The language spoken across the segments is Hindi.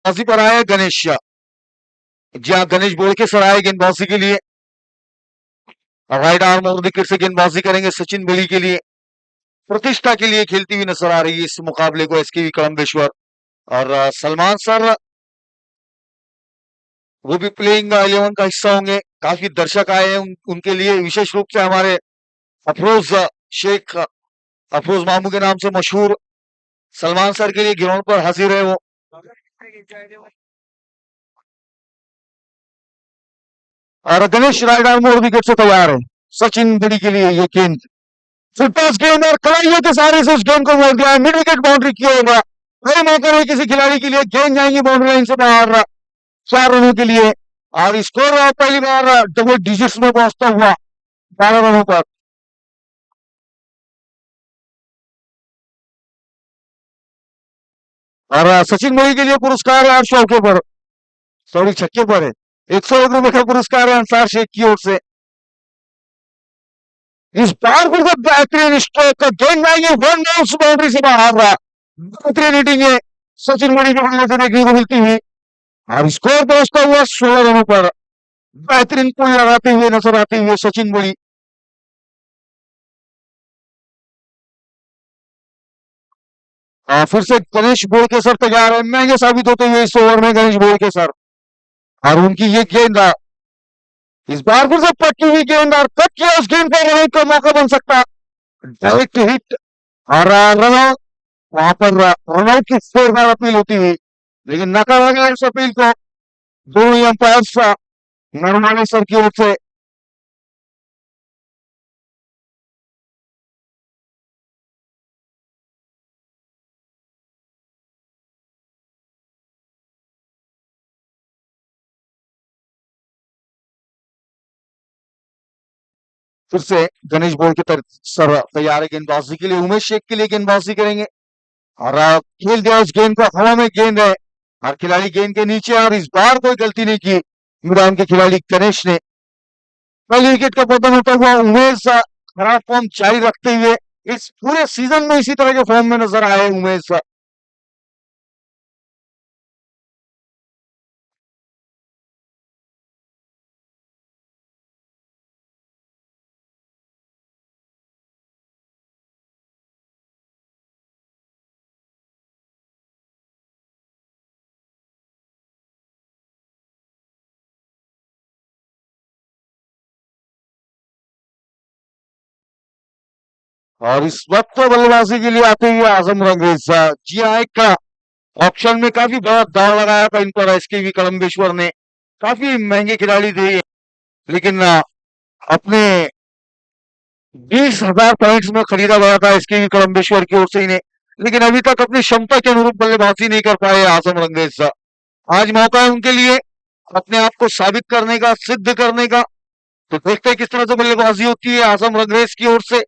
गेंदबाजी पर आए गणेश। जी हाँ, गणेश बोल के सर आए गेंदबाजी के लिए। राइट आर्म और विकेट से गेंदबाजी करेंगे सचिन बली के लिए। प्रतिष्ठा के लिए खेलती हुई नजर आ रही है इस मुकाबले को एसके कलम्बेश्वर। और सलमान सर वो भी प्लेइंग 11 का हिस्सा होंगे। काफी दर्शक आए हैं उनके लिए, विशेष रूप से हमारे अफरोज शेख, अफरोज मामू के नाम से मशहूर सलमान सर के लिए ग्राउंड पर हाजिर है वो। और गणेश राइट आर्म और विकेट से तैयार है सचिन बड़ी के लिए। ये गेंद फुटपास गेंद और कलाइयों के सारे से उस गेंद को मोड़ दिया, मिड विकेट बाउंड्री किया होगा। कोई मौका नहीं किसी खिलाड़ी के लिए, गेंद जाएंगी बाउंड्री लाइन से बाहर 4 रनों के लिए। और स्कोर पहली बार डबल डिजिट्स में पहुंचता हुआ 12 रनों पर। और सचिन बड़ी के लिए पुरस्कार 8 चौके पर, सॉरी छक्के पर है। 101 रुपए का पुरस्कार है अंसार शेख की ओर से। इस बार फिर से बेहतरीन स्ट्रोक का गेंद आएंगे वन बाउंस बाउंड्री से बाहर रहा। बेहतरीन हिटिंग है सचिन बड़ी के बल्ले से देखने को मिलती हुई। और स्कोर पहुंचता हुआ 16 रनों पर। बेहतरीन पुल लगाते हुए नजर आते हुए सचिन बड़ी। फिर से गणेश बोल के सर तैयार है, महंगे साबित होते हुए इस ओवर में गणेश बोल के सर। और उनकी ये गेंद इस बार फिर से पक्की हुई गेंद और कट किया उस गेंद पर, रन का मौका बन सकता। डायरेक्ट हिट और रन आउट। वहां पर रन आउट की 4 बार अपील होती हुई, लेकिन नकारा गया इस अपील को दोनों ही अंपायर्स नरवाने सर की ओर से। फिर से गणेश बोल की तरफ सर तैयार है गेंदबाजी के लिए, उमेश शेख के लिए गेंदबाजी करेंगे। और खेल दिया उस गेंद को, हवा में गेंद है और खिलाड़ी गेंद के नीचे। और इस बार कोई गलती नहीं की मैदान के खिलाड़ी गणेश ने। पहले विकेट का पतन होता हुआ उमेश खराब फॉर्म जारी रखते हुए इस पूरे सीजन में इसी तरह के फॉर्म में नजर आए उमेश। और इस वक्त तो बल्लेबाजी के लिए आते हुए आजम रंगरेज। जी हाँ, एक ऑप्शन में काफी बड़ा दाव लगाया था इन पर एसके कलम्बेश्वर ने। काफी महंगे खिलाड़ी थे ये, लेकिन अपने 20,000 पॉइंट्स में खरीदा गया था एसके कलम्बेश्वर की ओर से इन्हें। लेकिन अभी तक अपनी क्षमता के अनुरूप बल्लेबाजी नहीं कर पाए आजम रंगरेज। आज मौका है उनके लिए अपने आप को साबित करने का, सिद्ध करने का। तो देखते हैं किस तरह से बल्लेबाजी होती है आजम रंगरेज की ओर से।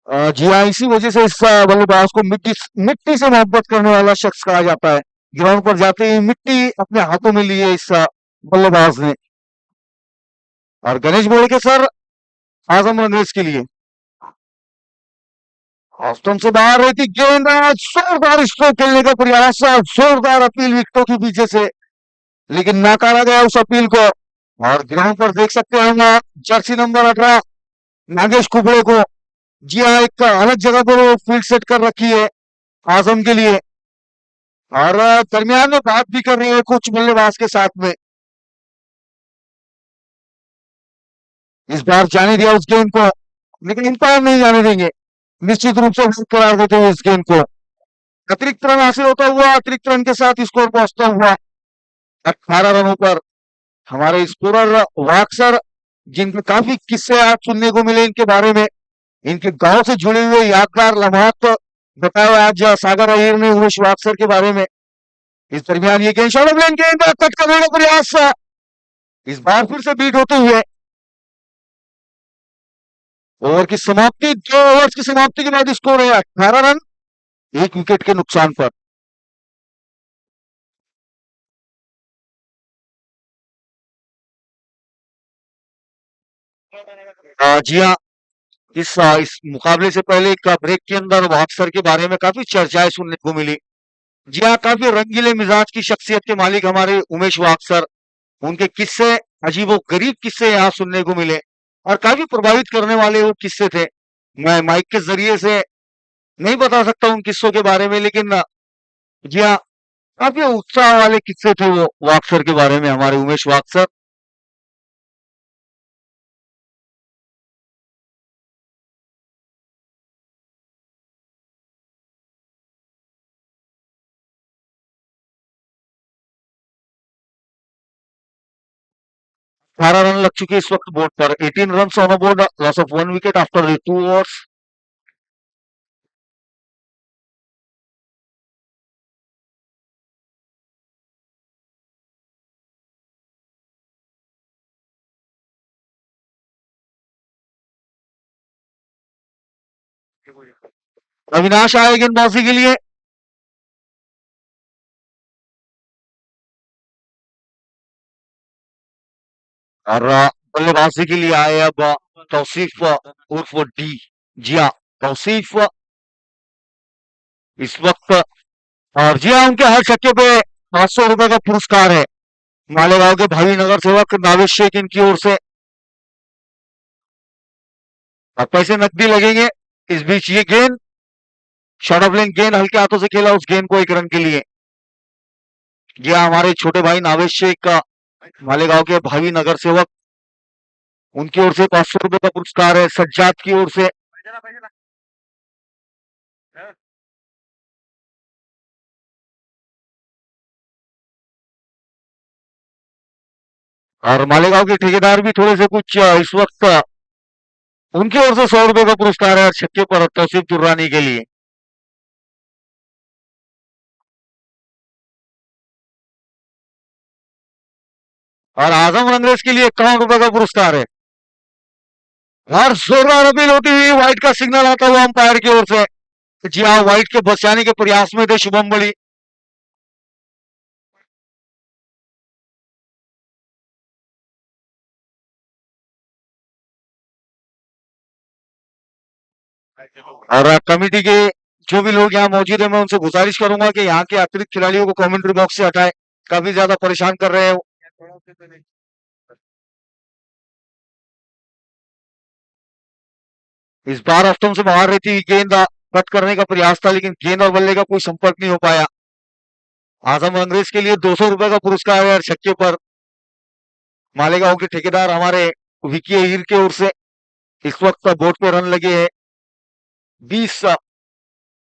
जी हाँ, इसी वजह से इस बल्लेबाज को मिट्टी मिट्टी से मोहब्बत करने वाला शख्स कहा जाता है। ग्राउंड पर जाते ही मिट्टी अपने हाथों में ली है इस बल्लेबाज ने। और गणेश बोले के सर आजम रंगरेज के लिए ऑस्टन से बाहर रहती गेंद, जोरदार स्ट्रोक खेलने का प्रयास, जोरदार अपील विकेटों के पीछे से, लेकिन नकारा गया उस अपील को। और ग्राउंड पर देख सकते हैं हम जर्सी नंबर 18 नागेश कुबड़े को। जी हाँ, एक अलग जगह पर वो फील्ड सेट कर रखी है आजम के लिए। और दरमियान में बात भी कर रही है कुछ बल्लेबाज के साथ में। इस बार जाने दिया उस गेंद को, लेकिन इंपायर नहीं जाने देंगे। निश्चित रूप से विकेट करार देते हुए इस गेंद को अतिरिक्त रन हासिल होता हुआ, अतिरिक्त रन के साथ स्कोर पहुंचता हुआ 18 रनों पर। हमारे स्कोरर वाक्सर, जिनके काफी किस्से आज सुनने को मिले इनके बारे में, इनके गांव से जुड़े हुए यादगार लम्हात बताया आज सागर अहीर ने उमेश वाक्सर के बारे में। इस दरमियान ये गेंद शॉर्ट ऑफ लेन गेंद कट करने का प्रयास, इस बार फिर से बीट होते हुए ओवर की समाप्ति। 2 ओवर्स की समाप्ति के बाद स्कोर है 18 रन। एक विकेट के नुकसान पर। जी हाँ, इस मुकाबले से पहले एक ब्रेक के अंदर वाक्सर के बारे में काफी चर्चाएं सुनने को मिली। जी हाँ, काफी रंगीले मिजाज की शख्सियत के मालिक हमारे उमेश वाक्सर। उनके किस्से, अजीबो गरीब किस्से यहाँ सुनने को मिले और काफी प्रभावित करने वाले वो किस्से थे। मैं माइक के जरिए से नहीं बता सकता उन किस्सों के बारे में, लेकिन जी हाँ, काफी उत्साह वाले किस्से थे वो वाक्सर के बारे में, हमारे उमेश वाक्सर। अठारह रन लग चुके हैं इस वक्त बोर्ड पर। 18 run on board, loss of one wicket after 2 overs. Avinash आए गेंदबाजी के लिए और बल्लेबाजी के लिए आए अब तौसीफ उर्फ डी। जी हाँ, तौसीफ इस वक्त, और जी हाँ, उनके हर छक्के पे 500 रुपए का पुरस्कार है मालेगांव के भावी नगर सेवक नाविद शेख इनकी ओर से। अब पैसे नकदी लगेंगे। इस बीच ये गेंद, शॉर्ट ऑफ लेन गेंद हल्के हाथों से खेला, उस गेंद को एक रन के लिए। जी हाँ, हमारे छोटे भाई नावेद शेख का, मालेगांव के भावी नगर सेवक, उनकी ओर से 500 रुपए का पुरस्कार है सज्जाद की ओर से। और मालेगांव के ठेकेदार भी थोड़े से कुछ इस वक्त उनकी ओर से 100 रुपए का पुरस्कार है छक्के पर तौसीफ दुर्रानी के लिए। और आजम रंगरेज के लिए 51 रुपए का पुरस्कार है। और जोरदार अपील होती हुई व्हाइट का सिग्नल आता हुआ अंपायर की ओर से। जी हाँ, व्हाइट के बचाने के प्रयास में थे शुभम बड़ी। और कमेटी के जो भी लोग यहाँ मौजूद है, मैं उनसे गुजारिश करूंगा कि यहाँ के अतिरिक्त खिलाड़ियों को कमेंट्री बॉक्स से हटाए, काफी ज्यादा परेशान कर रहे हैं वो। इस बार हफ्तों से बाहर रहती हुई गेंद कट करने का प्रयास था, लेकिन गेंद और बल्ले का कोई संपर्क नहीं हो पाया। आजम अंग्रेज के लिए 200 रुपए का पुरस्कार है और छक्के पर मालेगांव के ठेकेदार हमारे विकी अहीर की ओर से। इस वक्त बोर्ड पे रन लगे हैं 20,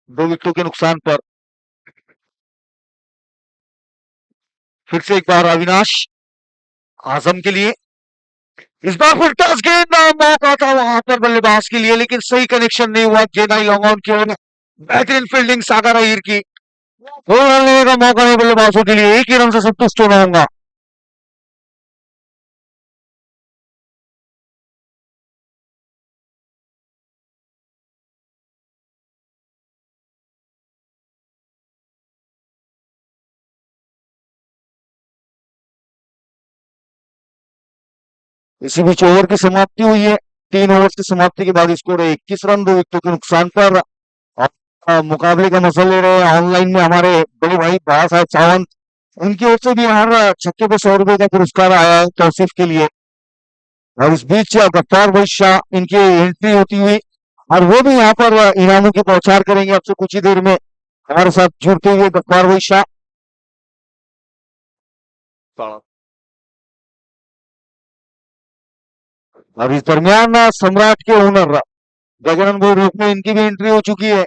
2 विकेटों के नुकसान पर। फिर से एक बार अविनाश आजम के लिए। इस बार फुलटॉस गेंद, मौका था वहां पर बल्लेबाज के लिए, लेकिन सही कनेक्शन नहीं हुआ। गेंद आई लॉन्ग ऑन की ओर। बेहतरीन फील्डिंग सागर अहीर की। दो रन लेने का मौका नहीं बल्लेबाजों के लिए, एक ही रन से संतुष्ट होना होगा। इसी बीच ओवर की समाप्ति हुई है। 3 ओवर की समाप्ति के बाद स्कोर है 21 रन, 2 विकेटों के नुकसान पर। और, मुकाबले का मजा ले रहे हैं ऑनलाइन में हमारे बड़े भाई बड़ा साहब सावंत। उनकी ओर से भी यहाँ छक्के पे 100 रुपए का पुरस्कार आया है तौसीफ के लिए। और इस बीच गफ्फार भाई शाह इनकी एंट्री होती हुई, और वो भी यहाँ पर इनामों की बौछार करेंगे आपसे कुछ ही देर में। हमारे साथ जुड़ते हुए गफ्फार भाई शाह। और इस दरमियान सम्राट के ओनर गगनन बोल रूप में इनकी भी एंट्री हो चुकी है।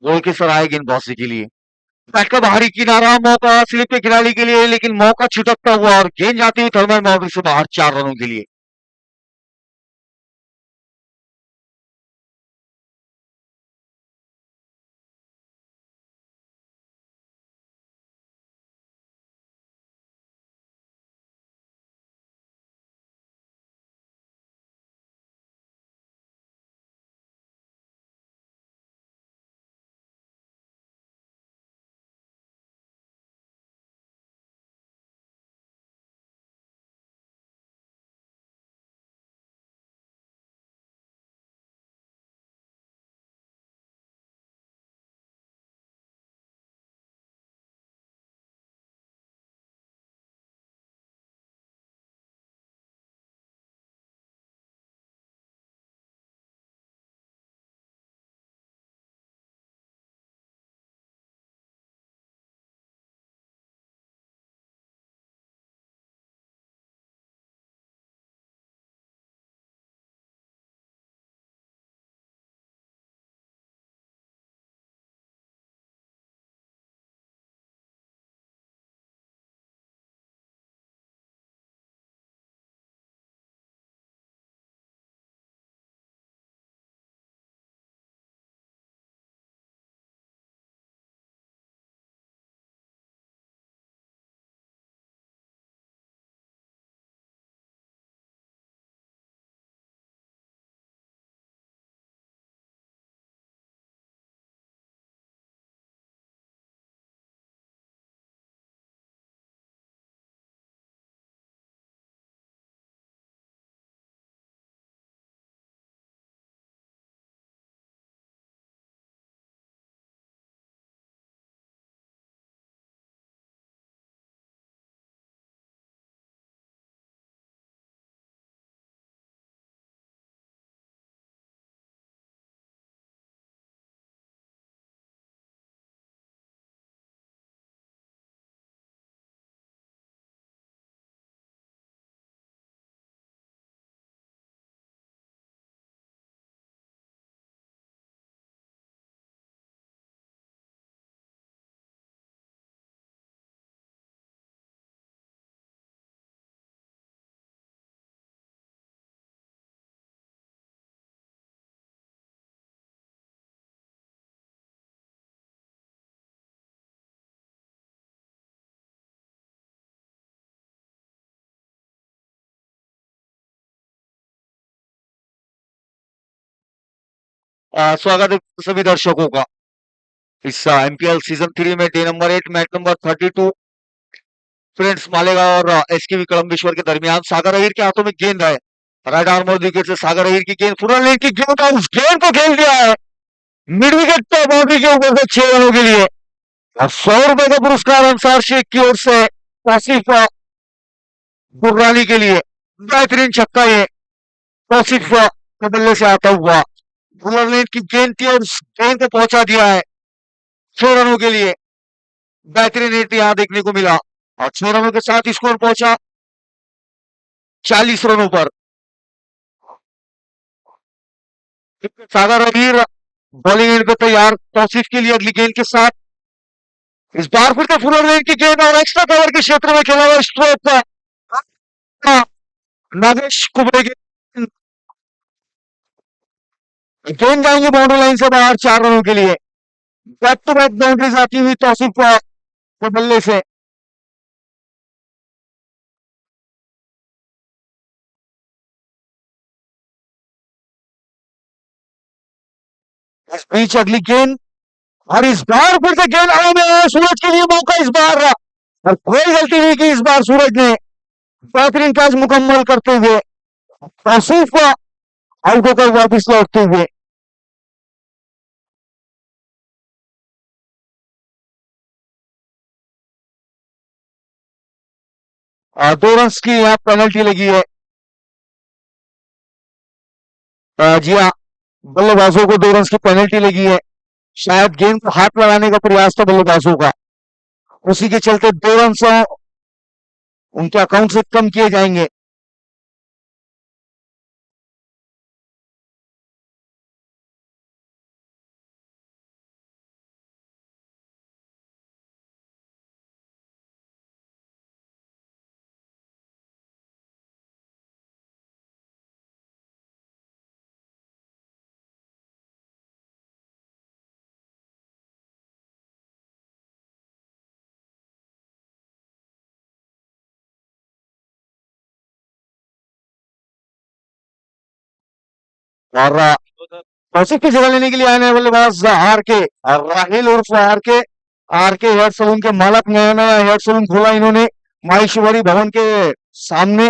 गोल की सराह गेंदबाजी के लिए बैट का बाहरी किनारा मौका स्लिप के खिलाड़ी के लिए, लेकिन मौका छिटकता हुआ और गेंद जाती हुई थर्मल बाउंड्री से बाहर 4 रनों के लिए। स्वागत है सभी दर्शकों का इस एमपीएल सीजन 3 में day number 8 match number 32 friends Malegaon और एसकेवी कलम्बेश्वर के दरमियान। सागर अहीर के हाथों में गेंद है। राइट आर्म विकेट से सागर अहीर की गेंद फुल लेन की गेंद और उस गेंद को खेल दिया है मिड विकेट पे बाउंड्री के ऊपर से 6 रनों के लिए। और 100 रुपए का पुरस्कार अंसार शेख की ओर से तौसीफ दुर्रानी के लिए। बेहतरीन छक्का ये तौसीफ के बल्ले से आता हुआ फुलर लेन की गेंद थी और उस गेंद को पहुंचा दिया है 6 रनों के लिए। बेहतरीन हिट यहाँ देखने को मिला और 6 रनों के साथ स्कोर पहुंचा 40 रनों पर। सागर अमीर बॉलिंग एंड पे तैयार तौसीफ के लिए अगली गेंद के साथ। इस बार फिर से फुलर लेन की गेंद और एक्स्ट्रा कवर के क्षेत्र में खेला हुआ स्ट्रोक नागेश कुबरे की गेंद जाएंगे बाउंड्री लाइन से बाहर 4 रनों के लिए। बैक टू बैक बाउंड्रीज आती हुई तौसीफ के बल्ले से। इस बीच अगली गेंद और इस बार फिर से गेंद हवा में है। सूरज के लिए मौका इस बार और कोई गलती नहीं की इस बार सूरज ने बेहतरीन कैच मुकम्मल करते हुए तौसीफ को आउट होकर वापिस लौटते हुए। 2 रन की यहाँ पेनल्टी लगी है। जी हाँ, बल्लेबाजों को 2 रन की पेनल्टी लगी है। शायद गेंद को हाथ लगाने का प्रयास था बल्लेबाजों का, उसी के चलते 2 रन उनके अकाउंट से कम किए जाएंगे। और कौशिक की जगह लेने के लिए आए हैं बल्लेबाज आर के, और राहिल उर्फ आर के हेयर सलून के मालक, नया नया हेयर सलून खोला इन्होंने माहेश्वरी भवन के सामने,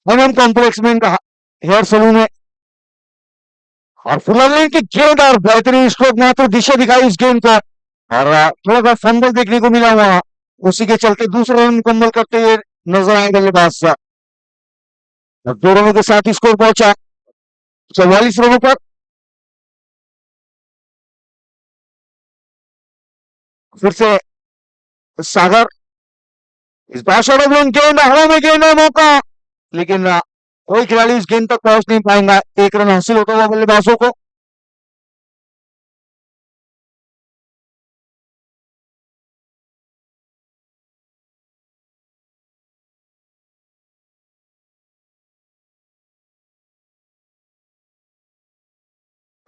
एमएम कॉम्प्लेक्स में इनका हेयर सलून है। और फुलरलिन की गेंद और बेहतरीन स्ट्रोक, मात्र दिशा दिखाई इस गेंद को, और थोड़ा सा फंबल देखने को मिला वहां, उसी के चलते दूसरा रन मुकम्मल करते हुए नजर आए बल्लेबाज साहब। और 2 रनों के साथ स्कोर पहुंचा 44 रनों पर। फिर से सागर, इस बार शॉर्ट ऑफ गेंद, हवा में गेंद है, मौका, लेकिन कोई खिलाड़ी उस गेंद तक पहुंच नहीं पाएगा। 1 रन हासिल होता हुआ बल्लेबाजों को।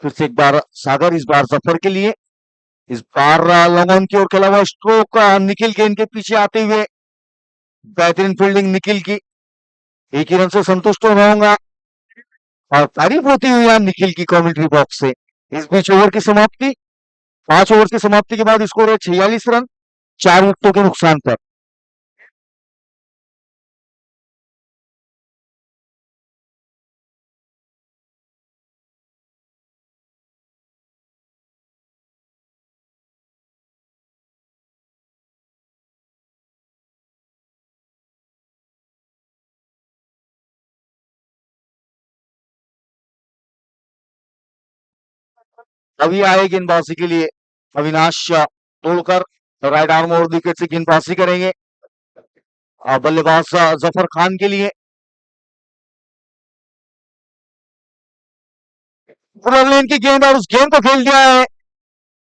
फिर से एक बार सागर, इस बार जफर के लिए, इस बार लॉन्ग ऑन की ओर खेला हुआ स्ट्रोक, निखिल गेंद के पीछे आते हुए, बेहतरीन फील्डिंग निखिल की, एक ही रन से संतुष्ट होना होगा। और तारीफ होती हुई यहाँ निखिल की कमेंट्री बॉक्स से। इस बीच ओवर की समाप्ति, 5 ओवर की समाप्ति के बाद स्कोर है 46 रन, 4 विकेटों के नुकसान पर। अभी आए गेंदबाजी के लिए अविनाश तोड़कर, राइट आर्म और विकेट से गेंदबाजी करेंगे बल्लेबाज जफर खान के लिए। पूरा लेन की गेंद, और उस गेंद को खेल दिया है,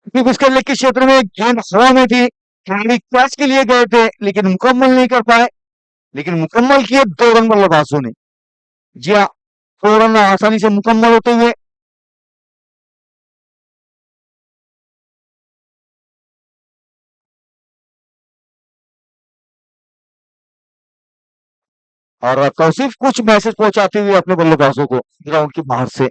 क्योंकि उसके लेग के क्षेत्र में गेंद हवा में थी, खिलाड़ी कैच के लिए गए थे लेकिन मुकम्मल नहीं कर पाए, लेकिन मुकम्मल किए 2 रन बल्लेबाजों ने। जी हाँ, 2 रन आसानी से मुकम्मल होते हुए। और तौसीफ कुछ मैसेज पहुंचाते हुए अपने बल्लेबाजों को ग्राउंड के बाहर से।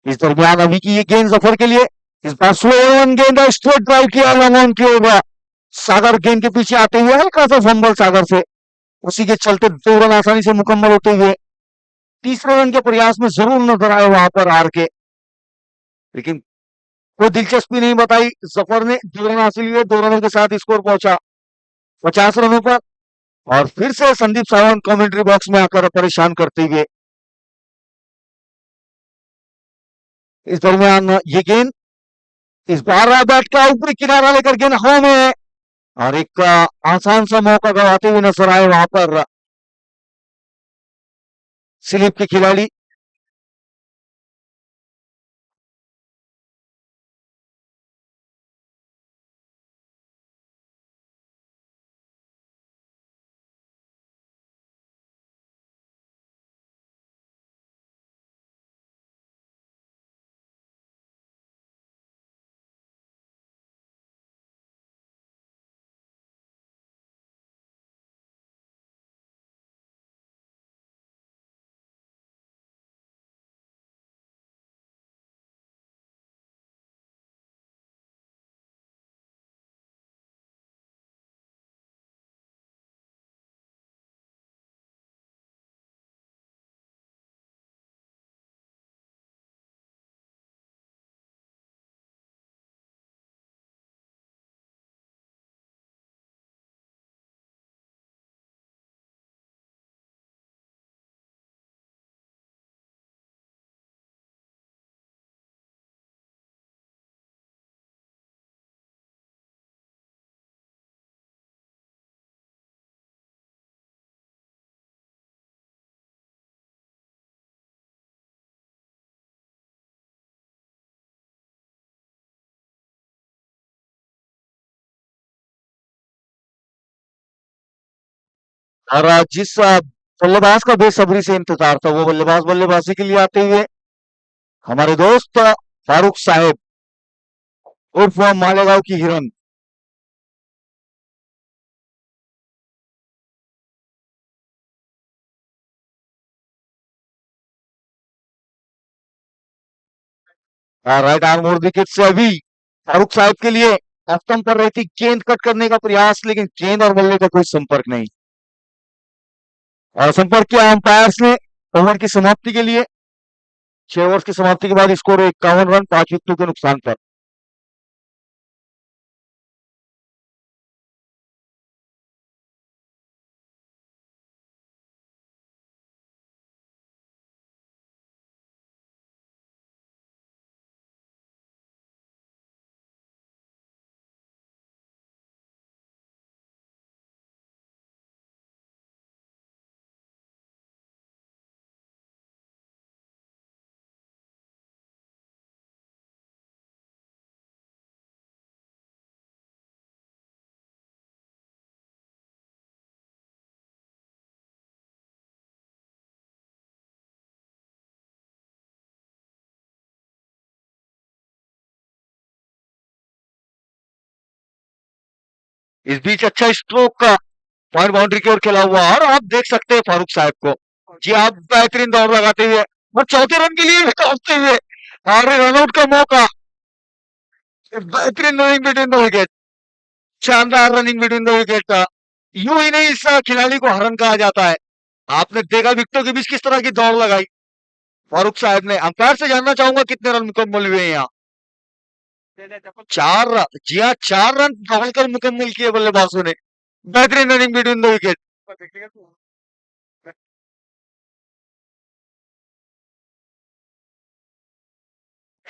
इस दरमियान अभी की ये गेंद जफर के लिए, इस बार स्लो वन गेंद है, स्ट्रेट ड्राइव किया लॉन्ग ऑन की ओर, सागर गेंद के पीछे आते हुए हल्का सा फंबल सागर से, उसी के चलते 2 रन आसानी से मुकम्मल होते हुए। तीसरे रन के प्रयास में जरूर नजर आए वहां पर हार के, लेकिन कोई दिलचस्पी नहीं बताई जफर ने। 2 रन हासिल हुए, 2 रनों के साथ स्कोर पहुंचा 50 रनों पर। और फिर से संदीप सावंत कमेंट्री बॉक्स में आकर परेशान करते हुए। इस दरमियान ये गेंद, इस बार बैट का ऊपरी किनारा लेकर गेंद हवा में है, और एक आसान सा मौका गवाते हुए नजर आए वहां पर स्लिप के खिलाड़ी। और जिस बल्लेबाज का बेसब्री से इंतजार था, वो बल्लेबाज बल्लेबाजी के लिए आते हुए हमारे दोस्त फारूक साहेब उर्फ मालेगांव की हिरन। राइट आर्म और विकेट से अभी फारूक साहब के लिए ऑप्शन पर रही थी गेंद कट करने का प्रयास, लेकिन गेंद और बल्ले का कोई संपर्क नहीं। और संपर्क किया अंपायर्स ने ओवर की समाप्ति के लिए। 6 ओवर की समाप्ति के बाद स्कोर 51 रन 5 विकेटों के नुकसान पर। इस बीच अच्छा स्ट्रोक का पॉइंट बाउंड्री की ओर खेला हुआ, और आप देख सकते हैं फारूक साहब को। जी आप बेहतरीन दौड़ लगाते हुए और चौथे रन के लिए भी दौड़ते हुए और रनआउट का मौका। बेहतरीन रनिंग बिटवीन द विकेट, शानदार रनिंग बिटवीन द विकेट। यूं ही नहीं इस खिलाड़ी को हरन कहा जाता है। आपने देखा विकेटों के बीच किस तरह की दौड़ लगाई फारूक साहब ने। अंपायर से जानना चाहूंगा कितने रन मुकम्मल हुए हैं यहाँ। 4 रन, जी हाँ 4 रन दौड़कर मुकम्मल किए बल्लेबाजों ने। बेहतरीन रनिंग बिटवीन द विकेट।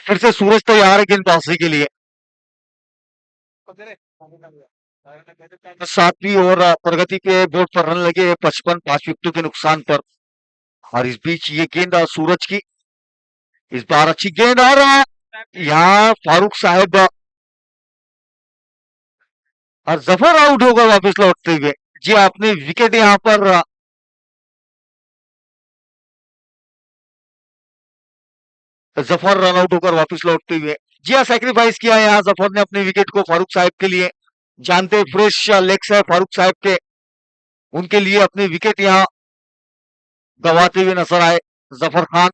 फिर से सूरज तैयार है गेंदबाजी के लिए। 7वीं ओवर प्रगति के बोर्ड पर रन लगे 55 5 विकेटों के नुकसान पर। और इस बीच ये गेंद सूरज की, इस बार अच्छी गेंद, और यहाँ फारूक साहब और जफर आउट होकर वापस लौटते हुए। जी आपने विकेट यहाँ पर जफर रन आउट होकर वापस लौटते हुए। जी हाँ सैक्रिफाइस किया है यहाँ जफर ने अपने विकेट को फारूक साहब के लिए। जानते फ्रेश लेग्स है फारूक साहब के, उनके लिए अपने विकेट यहाँ गंवाते हुए नजर आए जफर खान।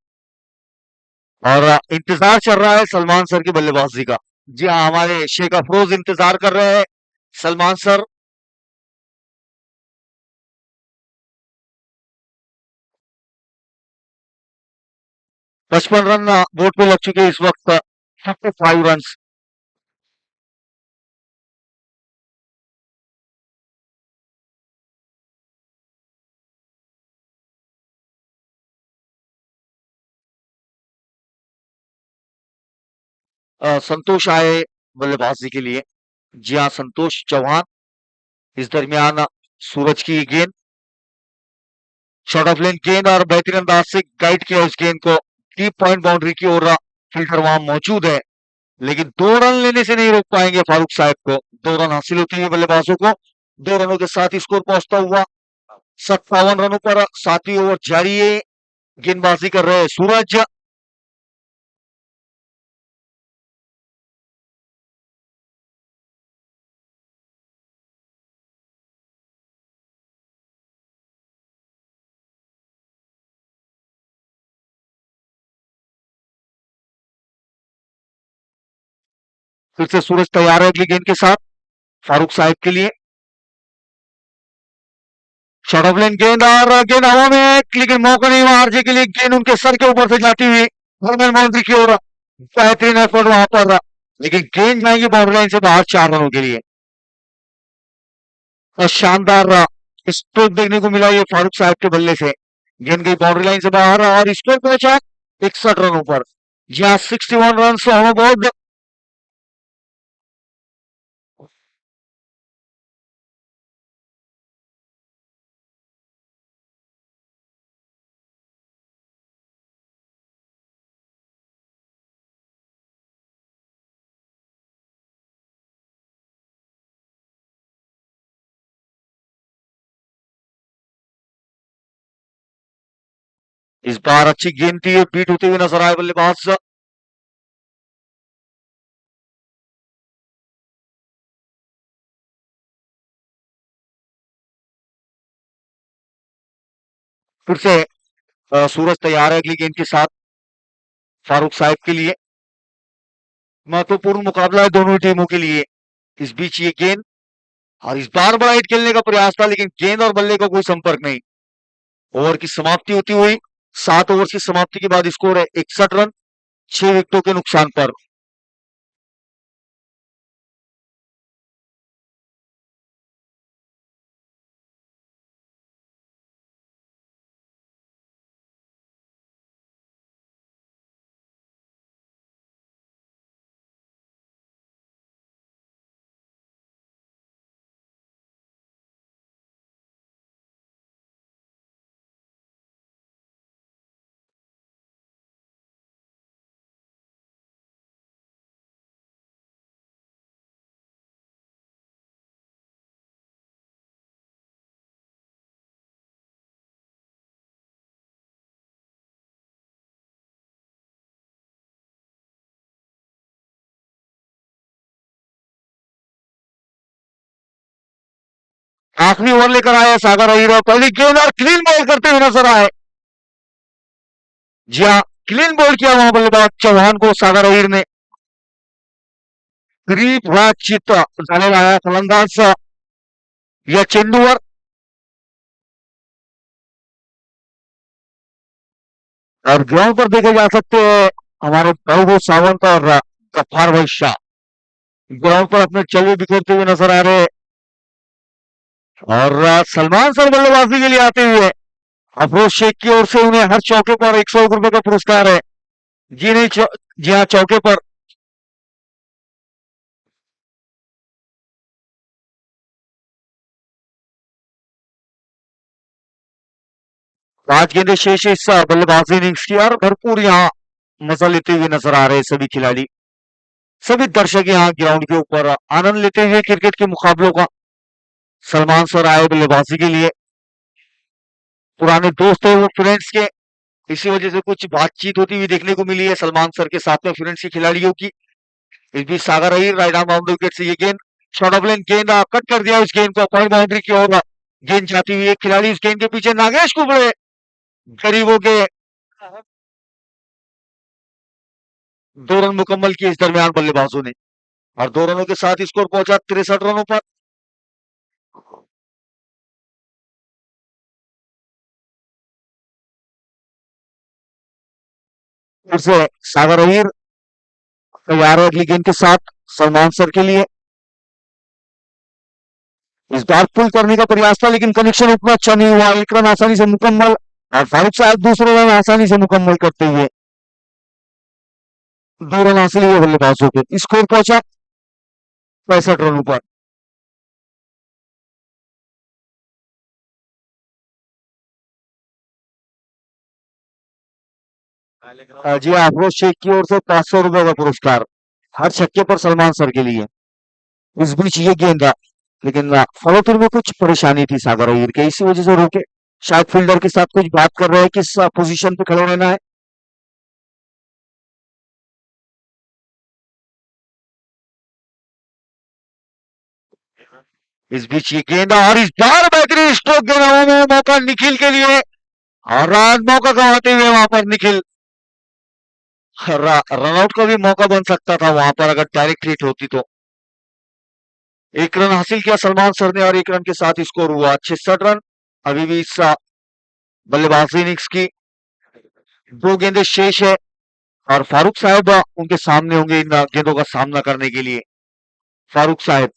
और इंतजार चल रहा है सलमान सर की बल्लेबाजी का। जी हाँ हमारे शेख अफरोज इंतजार कर रहे हैं सलमान सर। 55 रन बोर्ड पे लग चुके हैं इस वक्त। 55 रन। संतोष आए बल्लेबाजी के लिए। जी हाँ संतोष चौहान। इस दरमियान सूरज की गेंद, शॉर्ट ऑफ लेन गेंद, और बेहतरीन अंदाज से गाइड किया उस गेंद को डीप पॉइंट बाउंड्री की ओर। फील्डर वहां मौजूद है, लेकिन 2 रन लेने से नहीं रोक पाएंगे फारूक साहब को। 2 रन हासिल होते हैं बल्लेबाजों को। 2 रनों के साथ स्कोर पहुंचता हुआ 57 रनों पर। 7वीं ओवर जारी है, गेंदबाजी कर रहे हैं सूरज। फिर से सूरज तैयार है अगली गेंद के साथ फारूक साहब के लिए। शॉर्ट ऑफ लेन गेंद, और गेंद हवा में, लेकिन मौका नहीं हुआ आरजे के लिए। गेंद उनके सर के ऊपर से जाती हुई नॉर्मल बाउंड्री की ओर। बेहतरीन एफर्ट वहां पर, लेकिन गेंद जाएंगी बाउंड्री लाइन से बाहर 4 रनों के लिए। और शानदार स्ट्रोक देखने को मिला ये फारूक साहब के बल्ले से। गेंद गई बाउंड्री लाइन से बाहर और स्कोर पहुंचा 61 रनों पर। जहां 61 रन ऑन बोर्ड। इस बार अच्छी गेंद थी, बीट होते हुए नजर आए बल्लेबाज। फिर से सूरज तैयार है अगली गेंद के साथ फारूक साहब के लिए। महत्वपूर्ण मुकाबला है दोनों टीमों के लिए। इस बीच ये गेंद और इस बार बड़ा हिट खेलने का प्रयास था, लेकिन गेंद और बल्ले का कोई संपर्क नहीं। ओवर की समाप्ति होती हुई 7 ओवर की समाप्ति के बाद स्कोर है 61 रन, 6 विकेटों के नुकसान पर। आखिरी ओवर लेकर आए सागर अहीर और पहली गेंद और क्लीन बॉल करते हुए नजर आए। जी हाँ, क्लीन बॉल किया वहां बल्लेबाज चौहान को सागर अहीर ने। करीब हा चित्त झालेला आहे फलंदाज या चेंडूवर। और ग्राउंड पर देखे जा सकते हैं हमारे महबूब सावंत और गफ्फार भाई शाह ग्राउंड पर अपने चलवे बिखेरते हुए नजर आ रहे हैं। और सलमान सर बल्लेबाजी के लिए आते हुए अफरोज शेख की ओर से उन्हें हर चौके पर 101 रुपए का पुरस्कार है। जी नहीं जी हाँ, चौके पर 5 गेंदें शेष इस बल्लेबाजी इनिंग्स की और भरपूर यहाँ मजा लेते हुए नजर आ रहे हैं सभी खिलाड़ी। सभी दर्शक यहाँ ग्राउंड के ऊपर आनंद लेते हुए क्रिकेट के मुकाबलों का। सलमान सर आए बल्लेबाजी के लिए। पुराने दोस्त है वो फ्रेंड्स के, इसी वजह से कुछ बातचीत होती हुई देखने को मिली है सलमान सर के साथ में फ्रेंड्स की खिलाड़ियों की। इस बीच Sagar Ahir right arm boundary wicket से ये गेंद शॉर्ट ऑफ लेन गेंद कट कर दिया। उस गेंद को पॉइंट बाउंड्री की ओर गेंद जाती हुई एक खिलाड़ी उस गेंद के पीछे नागेश कुबड़े करीब हो गए। 2 रन मुकम्मल किए इस दरमियान बल्लेबाजों ने और 2 रनों के साथ स्कोर पहुंचा 63 रनों पर। फिर से सागर अहीर तैयार है अगली गेंद के साथ सलमान सर के लिए। इस बार पुल करने का प्रयास था, लेकिन कनेक्शन उतना अच्छा नहीं हुआ। 1 रन आसानी से मुकम्मल और फारूक साहब दूसरे रन आसानी से मुकम्मल करते हुए 2 रन हासिल हुए बल्लेबाजों के। स्कोर पहुंचा 65 रनों पर। जी हाँ, अफरोज शेख की ओर से 500 रुपए का पुरस्कार हर छक्के पर सलमान सर के लिए। इस बीच ये गेंद लेकिन फॉलो थ्रू में कुछ परेशानी थी सागर अय्यर के, इसी वजह से रोके। शायद फील्डर के साथ कुछ बात कर रहे हैं किस पोजीशन पे खड़े रहना है। इस बीच ये गेंद और इस बार बेहतरीन स्ट्रोक देना हुआ मौका निखिल के लिए और मौका गंवाते हुए वहां पर निखिल रनआउट का भी मौका बन सकता था वहां पर अगर डायरेक्ट हिट होती तो। 1 रन हासिल किया सलमान सर ने और 1 रन के साथ स्कोर हुआ 66 रन। अभी भी इस बल्लेबाजी इनिंग्स की 2 गेंदें शेष है और फारूक साहब उनके सामने होंगे इन गेंदों का सामना करने के लिए। फारूक साहब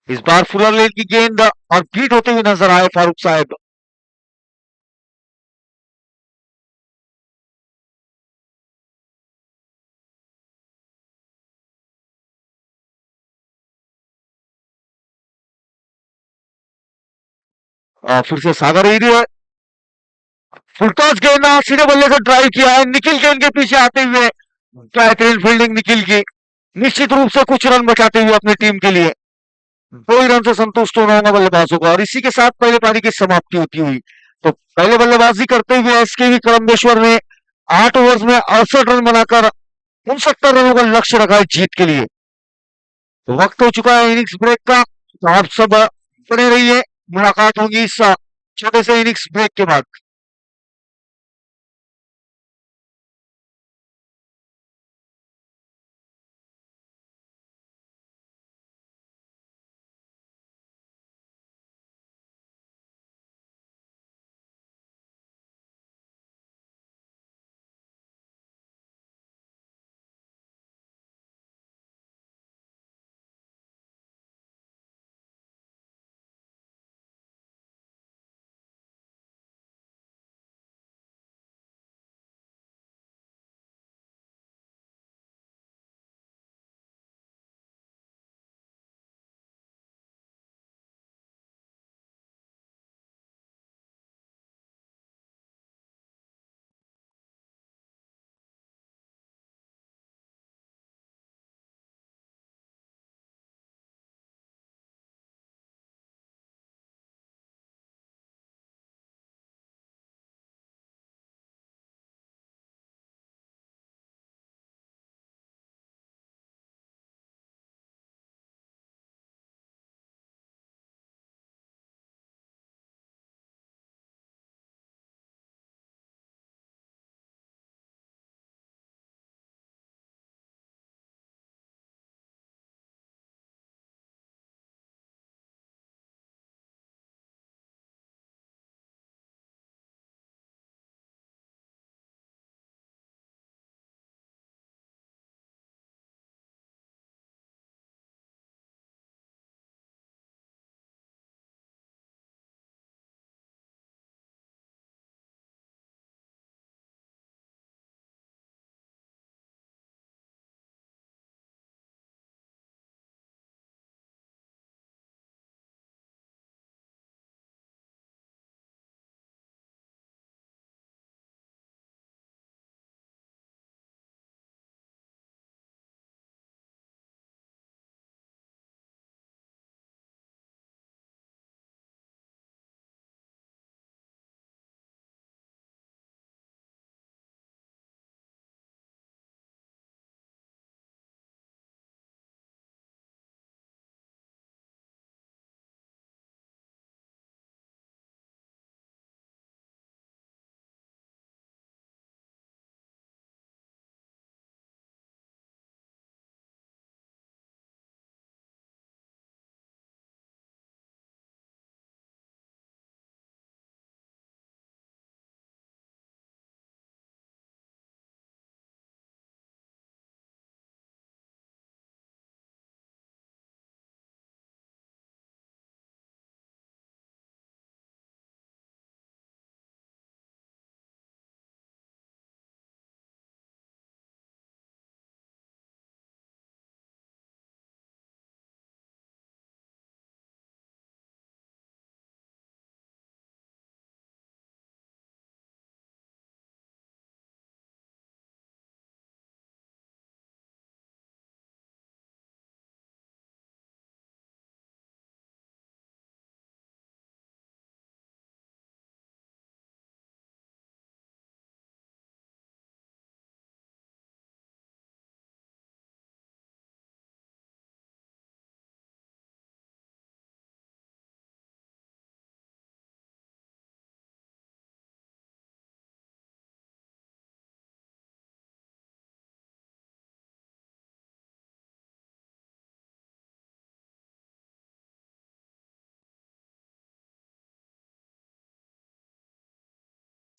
इस बार फुलर लेन की गेंद और बीट होते हुए नजर आए फारूक साहब। फिर से सागर एरिया फुलटॉस गेंद सीधे बल्ले से ड्राइव किया है निखिल गेंद के पीछे आते हुए। बेहतरीन फील्डिंग निखिल की, निश्चित रूप से कुछ रन बचाते हुए अपनी टीम के लिए। 2 ही रन से संतुष्ट होना होगा बल्लेबाजों को और इसी के साथ पहले पारी की समाप्ति होती हुई। तो पहले बल्लेबाजी करते हुए एसके करमबेश्वर ने 8 ओवर्स में 68 रन बनाकर 69 रनों का लक्ष्य रखा है जीत के लिए। तो वक्त हो चुका है इनिंग्स ब्रेक का, तो आप सब बने रहिए। मुलाकात होगी इस छोटे से इनिंग्स ब्रेक के बाद।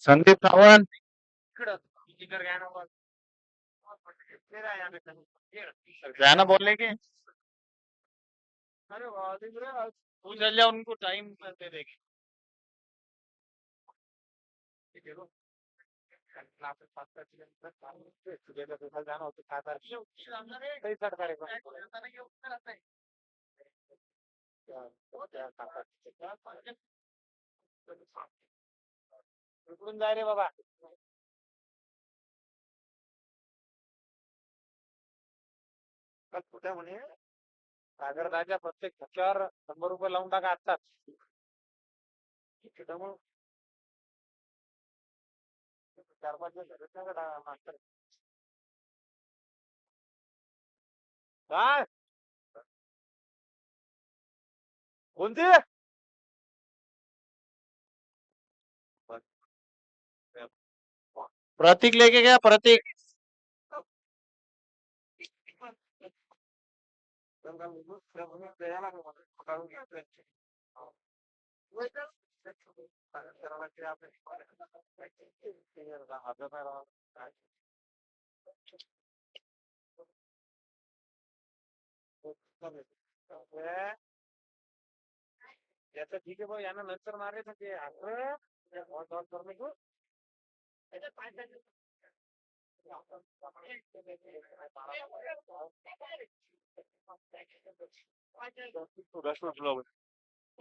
संदीप सावंत. जाना बोलने के. तू चल जा उनको टाइम दे देगी. इकडून जाय रे बाबा. कुठे म्हणे सागरदाच्या प्रत्येक धक्क्यावर 100 रुपये लावून टाका आत्ताच. त्यामुळे 4-5 दिवस मास्तर. काय कोणती प्रतीक लेके गया प्रतीक. याचं ठीक आहे भाऊ यानं नंतर मारायचं ते असं करणे तू.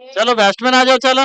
चलो बैट्समैन आ जाओ चलो.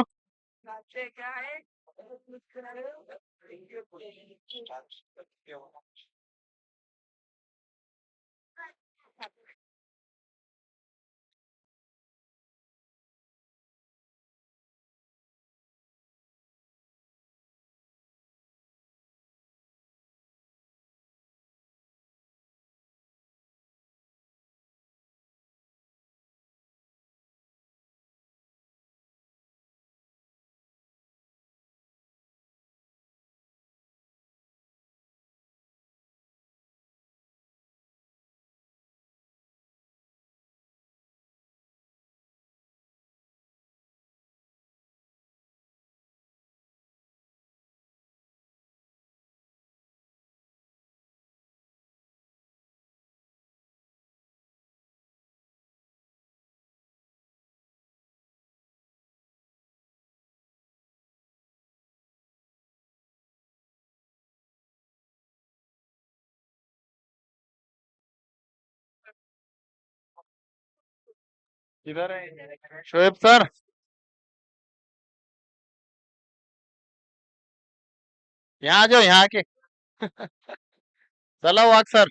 किधर है शोएब सर. यहाँ आ जाओ यहाँ आके. चलो वाक सर.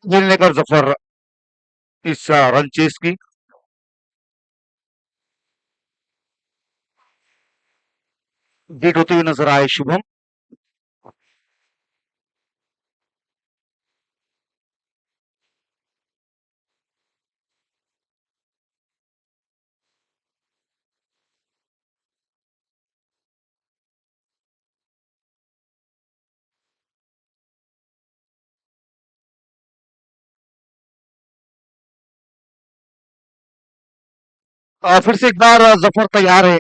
खेलने का जफर इस रन चेस की। बीट होते हुए नजर आए शुभम। फिर से एक बार जफर तैयार है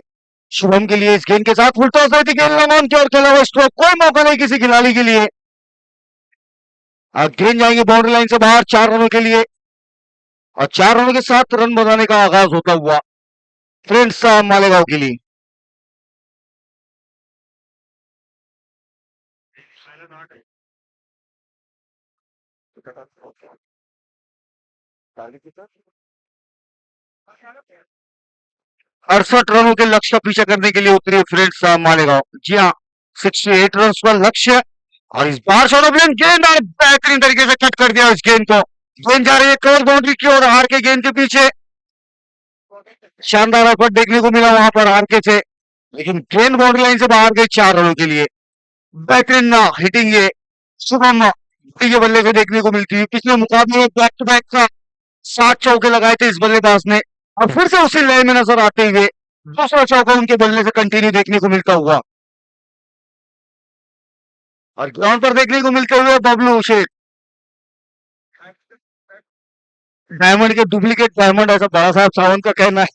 शुभम के लिए। इस गेंद के साथ फुल टॉस रहती गेंद लॉन की और खेला हुआ स्ट्रोक, कोई मौका नहीं किसी खिलाड़ी के लिए। गेंद जाएंगे बाउंड्री लाइन से बाहर 4 रनों के लिए, और 4 रनों के साथ रन बनाने का आगाज होता हुआ फ्रेंड्स मालेगांव के लिए। अड़सठ रनों के लक्ष्य का पीछा करने के लिए उतरी फ्रेंड्स मालेगांव। जी हाँ, 68 रन का लक्ष्य। और इस बार शॉट ऑफ लेन गेंद और बेहतरीन तरीके से कट कर दिया इस गेंद को। गेंद जा रही है कवर बाउंड्री की ओर, हार के गेंद के पीछे। शानदार एफर्ट देखने को मिला वहां पर हार के से, लेकिन गेंद बाउंड्री लाइन से बाहर गई 4 रनों के लिए। बेहतरीन हिटिंग ये शुभम गिल के बल्ले से देखने को मिलती है। पिछले मुकाबले में बैक टू बैक का 7 चौके लगाए थे इस बल्लेबाज ने, और फिर से उसी लय में नजर आते हुए दूसरा चौका उनके बल्ले से कंटिन्यू देखने को मिलता हुआ। और ग्राउंड पर देखने को मिलते हुए बबलू शेख, डायमंड के डुप्लीकेट डायमंड, ऐसा बड़ा साहब सावंत का कहना है।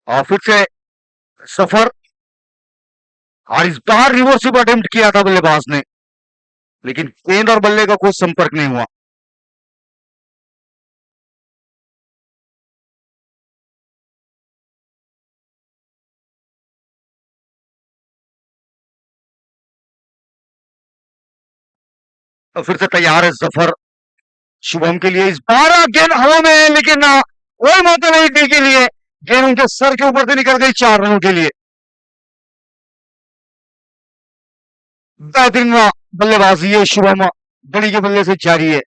और फिर से सफर, और इस बार रिवर्सिव अटेम्प्ट किया था बल्लेबाज ने, लेकिन गेंद और बल्ले का कोई संपर्क नहीं हुआ। और फिर से तैयार है जफर शुभम के लिए। इस बार गेंद हवा में है, लेकिन कोई मौका नहीं दी के लिए। गेंद उनके सर के ऊपर से निकल गई 4 रनों के लिए। बेहतरीन बल्लेबाजी है शुभम बड़ी के बल्ले से जारी है।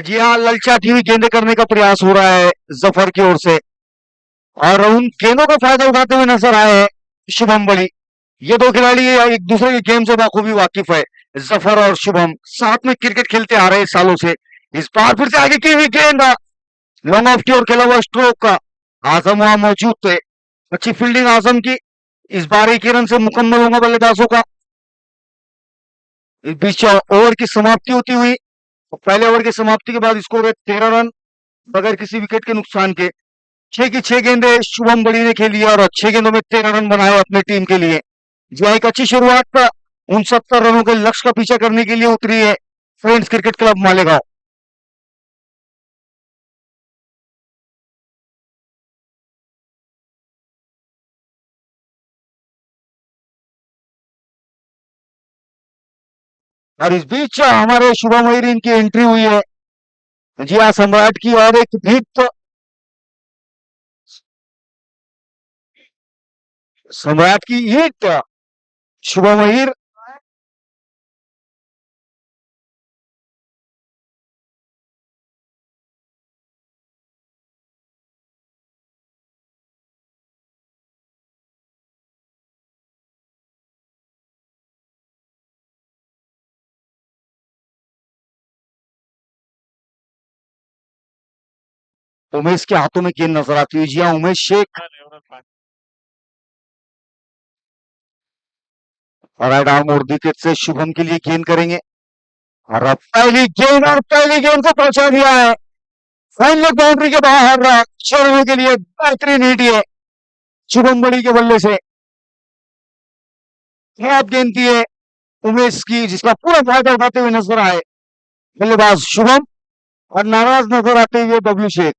जी हाँ, ललचाती हुई गेंदे करने का प्रयास हो रहा है जफर की ओर से, और उन गेंदों का फायदा उठाते हुए नजर आए हैं शुभम बड़ी। ये दो खिलाड़ी एक दूसरे के गेम से बखूबी वाकिफ है। जफर और शुभम साथ में क्रिकेट खेलते आ रहे हैं सालों से। इस बार फिर से आगे की हुई गेंद लॉन्ग ऑफ की ओर खेला हुआ स्ट्रोक का। आजम वहां मौजूद थे, अच्छी फील्डिंग आजम की। इस बार एक ही रन से मुकम्मल होगा बल्लेबाजों का। इस बीच ओवर की समाप्ति होती हुई, और पहले ओवर की समाप्ति के बाद स्कोर है 13 रन बगैर किसी विकेट के नुकसान के। 6 की 6 गेंदें शुभम बड़ी ने खेली है, और 6 गेंदों में 13 रन बनाए अपनी टीम के लिए। जो एक अच्छी शुरुआत का 69 रनों के लक्ष्य का पीछा करने के लिए उतरी है फ्रेंड्स क्रिकेट क्लब मालेगांव। और इस बीच हमारे शुभम मोइरीन की एंट्री हुई है। जी हाँ, सम्राट की और एक हिट। सम्राट की हिट शुभम मोहिर। उमेश के हाथों में गेंद नजर आती है। जी हाँ, उमेश शेख राइट आर्म और विकेट से शुभम के लिए गेंद करेंगे। और अब पहली गेंद, और पहली गेंद को पहुंचा दिया है फाइन लेग बाउंड्री के बाहर। 6 रनों के लिए बेहतरीन हिट है शुभम बड़ी के बल्ले से। खराब गेंद थी है उमेश की, जिसका पूरा फायदा उठाते हुए नजर आए बल्लेबाज शुभम, और नाराज नजर आते हुए बबलू शेख।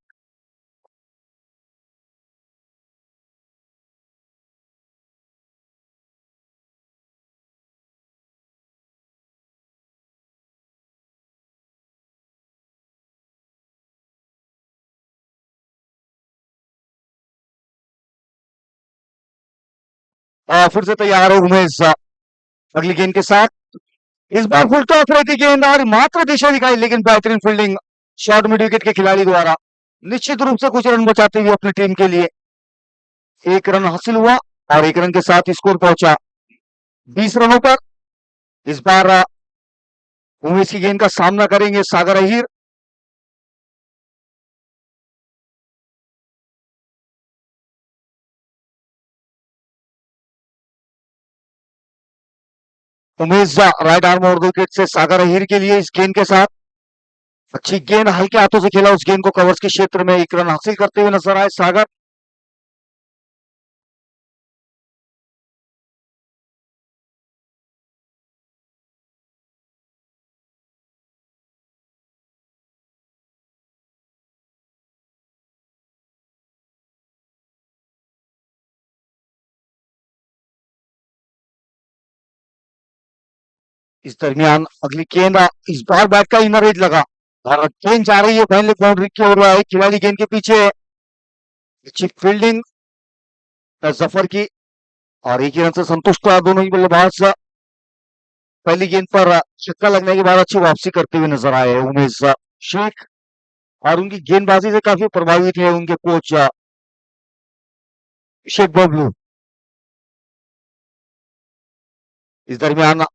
फिर से तैयार है उमेश अगली गेंद के साथ। इस बार फुल टॉस रहती गेंद और मात्र दिशा दिखाई, लेकिन बेहतरीन फील्डिंग शॉर्ट मिड विकेट के खिलाड़ी द्वारा निश्चित रूप से कुछ रन बचाते हुए अपनी टीम के लिए। एक रन हासिल हुआ और एक रन के साथ स्कोर पहुंचा 20 रनों पर। इस बार उमेश की गेंद का सामना करेंगे सागर अहीर। उमेश राइट आर्म और विकेट से सागर अहीर के लिए इस गेंद के साथ। अच्छी गेंद हल्के हाथों से खेला, उस गेंद को कवर्स के क्षेत्र में एक रन हासिल करते हुए नजर आए सागर। इस दरमियान अगली गेंद इस बार बैट का इनर एज लगा और गेंद जा रही है पहले बाउंड्री की ओर, खिलाड़ी गेंद के पीछे है। अच्छी फील्डिंग जफर की और एक ही रन से संतुष्ट हुआ दोनों ही बल्लेबाज। पहली गेंद पर छक्का लगने के बाद अच्छी वापसी करते हुए नजर आए उमेश शेख और उनकी गेंदबाजी से काफी प्रभावित है उनके कोच शेख बबलू। इस दरमियान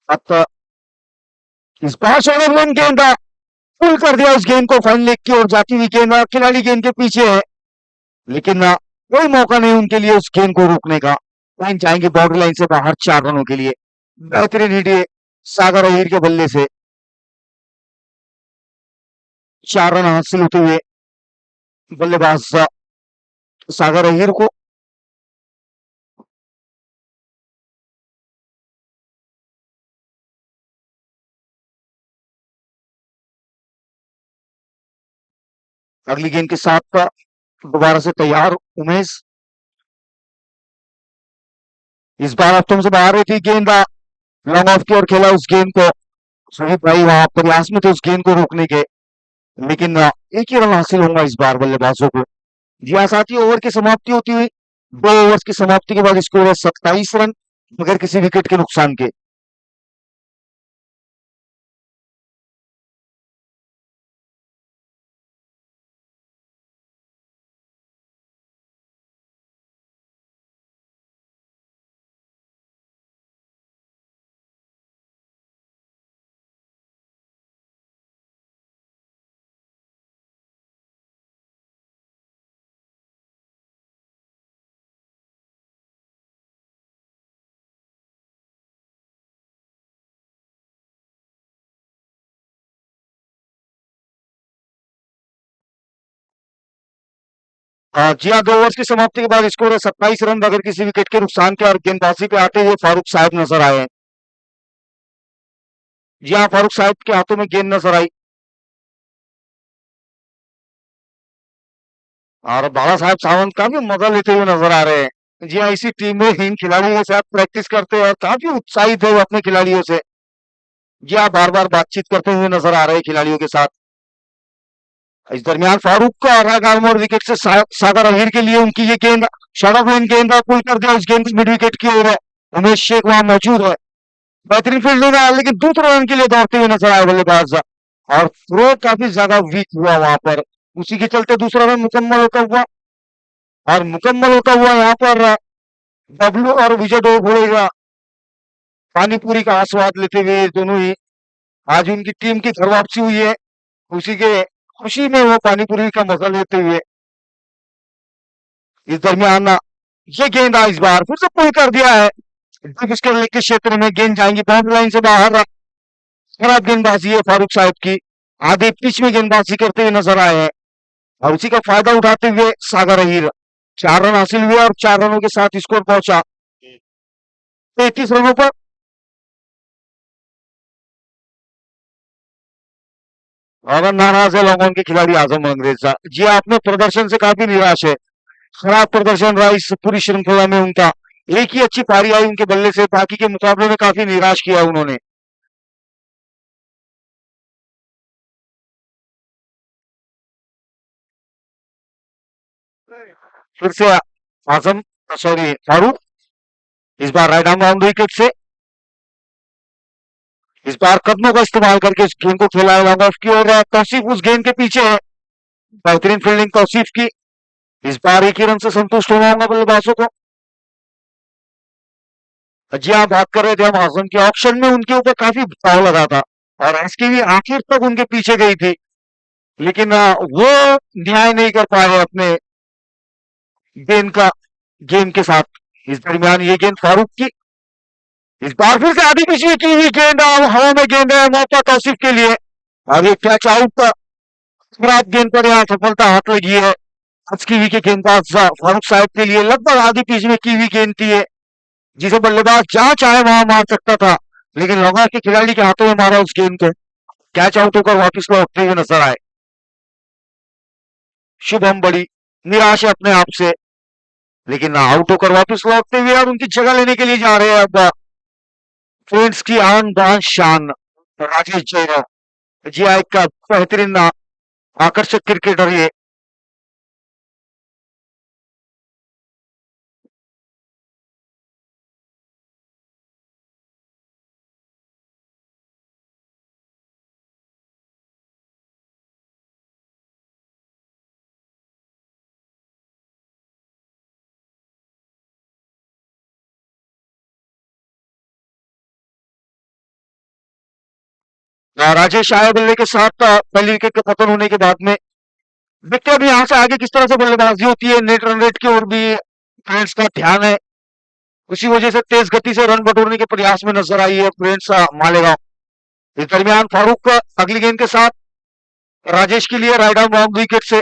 अब इस बार शोरन गेंद पुल कर दिया, उस गेंद को फाइन लेग की ओर जाती हुई गेंद खिलाड़ी गेंद के पीछे है, लेकिन कोई मौका नहीं उनके लिए उस गेंद को रोकने का। लाइन जाएंगे बाउंड्री लाइन से बाहर 4 रनों के लिए। बेहतरीन हिट है सागर अहीर के बल्ले से, 4 रन हासिल होते हुए बल्लेबाज सागर अहीर को। अगली गेंद के साथ दोबारा से तैयार उमेश। इस बार हफ्तों से बाहर रही थी गेंद, लॉन्ग ऑफ की ओर खेला उस गेंद को। सही भाई वहां प्रयास में थे उस गेंद को रोकने के, लेकिन एक ही रन हासिल होगा इस बार बल्लेबाजों को। जी हाँ साथी, ओवर की समाप्ति होती हुई 2 ओवर्स की समाप्ति के बाद स्कोर है 27 रन बगैर किसी विकेट के नुकसान के। जी हाँ, 2 ओवर्स की समाप्ति के बाद स्कोर है 27 रन बगैर किसी विकेट के नुकसान के और गेंदबाजी पे आते हुए फारूक साहब नजर आए हैं। जी हाँ, फारूक साहब के हाथों में गेंद नजर आई और बाला साहब सावंत काफी मजा लेते हुए नजर आ रहे हैं। जी हाँ, इसी टीम में इन खिलाड़ियों के साथ प्रैक्टिस करते हैं और काफी उत्साहित है वो अपने खिलाड़ियों से। जी हाँ, बार बार बातचीत करते हुए नजर आ रहे हैं खिलाड़ियों के साथ। इस दरमियान फारूक का आगाम और विकेट से सागर अहीर के लिए उनकी ये गेंद शॉर्ट ऑफ लाइन गेंद पुल कर दिया, उस गेंद मिड विकेट की ओर है। उमेश शेख वहां मौजूद है, बेहतरीन फील्डिंग है, लेकिन दूसरे रन के लिए दौड़ते हुए नजर आए बल्लेबाज और थ्रो काफी ज्यादा वीक हुआ वहां पर। उसी के चलते दूसरा रन मुकम्मल होता हुआ और मुकम्मल होता हुआ यहाँ पर बबलू और विजय डोर घोड़ेगा पानी पूरी का आस्वाद लेते हुए दोनों ही। आज उनकी टीम की घर वापसी हुई है, उसी के खुशी में वो पानी पूरी का मजा लेते हुए। इस दरमियान ये गेंद इस बार फिर से पुल कर दिया है, डीप स्क्वायर लेग के क्षेत्र में गेंद जाएंगी बाउंड्री लाइन से बाहर। खराब गेंदबाजी है फारूक साहब की, आधे पिच में गेंदबाजी करते हुए नजर आए हैं और उसी का फायदा उठाते हुए सागर अहीर 4 रन हासिल हुए और 4 रनों के साथ स्कोर पहुंचा 33 रनों पर। और नाराज है लॉन्ग ऑन के खिलाड़ी आजम अंग्रेजा। जी हाँ, अपने प्रदर्शन से काफी निराश है, खराब प्रदर्शन रहा इस पूरी श्रृंखला में उनका। एक ही अच्छी पारी आई उनके बल्ले से, बाकी के मुकाबले में काफी निराश किया उन्होंने। फिर से आजम सॉरी फारूक, इस बार राइट आर्म बाउंड्री विकेट से। इस बार कदमों का इस्तेमाल करके इस गेंद को खेला है लॉन्ग ऑफ की ओर। तौसीफ उस गेंद के पीछे है। बेहतरीन फील्डिंग तौसीफ की। इस बार एक ही रन से संतुष्ट होना होगा बल्लेबाजों को। जी हाँ, बात कर रहे थे हम आजम के। ऑक्शन में उनके ऊपर काफी दाव लगा था और एसके भी आखिर तक उनके पीछे गई थी, लेकिन वो न्याय नहीं कर पाए अपने गेंद का गेम के साथ। इस दरमियान ये गेंद फारूक की। इस बार फिर से आधी पिछली की हुई गेंद हवा में गेंद है, मौका तौसीफ के लिए। और ये कैच आउट का खराब गेंद पर यहाँ सफलता हाथ लगी है आज की विकेट गेंदबाज फारूक साहब के लिए। लगभग आधी पिच में की हुई गेंद थी ये, जिसे बल्लेबाज जहां चाहे वहां मार सकता था, लेकिन लगा के खिलाड़ी के हाथों में मारा उस गेंद को। कैच आउट होकर वापिस लौटते हुए नजर आए। शुभम बड़ी निराश है अपने आप से, लेकिन आउट होकर वापस लौटते हुए अब उनकी जगह लेने के लिए जा रहे हैं अब फ्रेंड्स की आन बान शान राजेश जयराम। जी हाँ, एक बेहतरीन आकर्षक क्रिकेटर ये। राजेश आए बल्ले के साथ पहली विकेट के पतन होने के बाद में देखते हैं अभी यहाँ से आगे किस तरह से बल्लेबाजी होती है। नेट रन रेट की ओर भी फ्रेंड्स का ध्यान है, उसी वजह से तेज गति से रन बटोरने के प्रयास में नजर आई है फ्रेंड्स मालेगांव। इस दरमियान फारूक अगली गेंद के साथ राजेश के लिए राइट आर्म बाउंड्री विकेट से।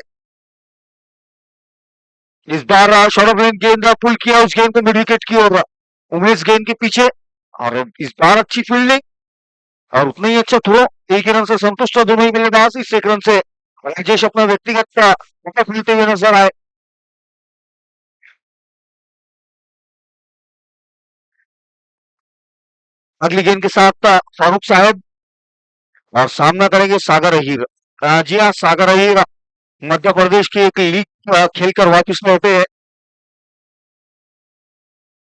इस बार शॉर्ट ऑफ लेंथ गेंद पुल किया उस गेंद को मिड विकेट की ओर। उमेश गेंद के पीछे और इस बार अच्छी फील्डिंग और उतना ही अच्छा थ्रो। एक ही रन से संतुष्ट है दोनों ही बल्लेबाज। इस एक रन से राजेश अपना व्यक्तिगत मौका खेलते हुए नजर आए। अगली गेंद के साथ फारूक साहब और सामना करेंगे सागर अहीर। जी हाँ, सागर अहीर मध्य प्रदेश की एक लीग खेलकर वापस लौटे हैं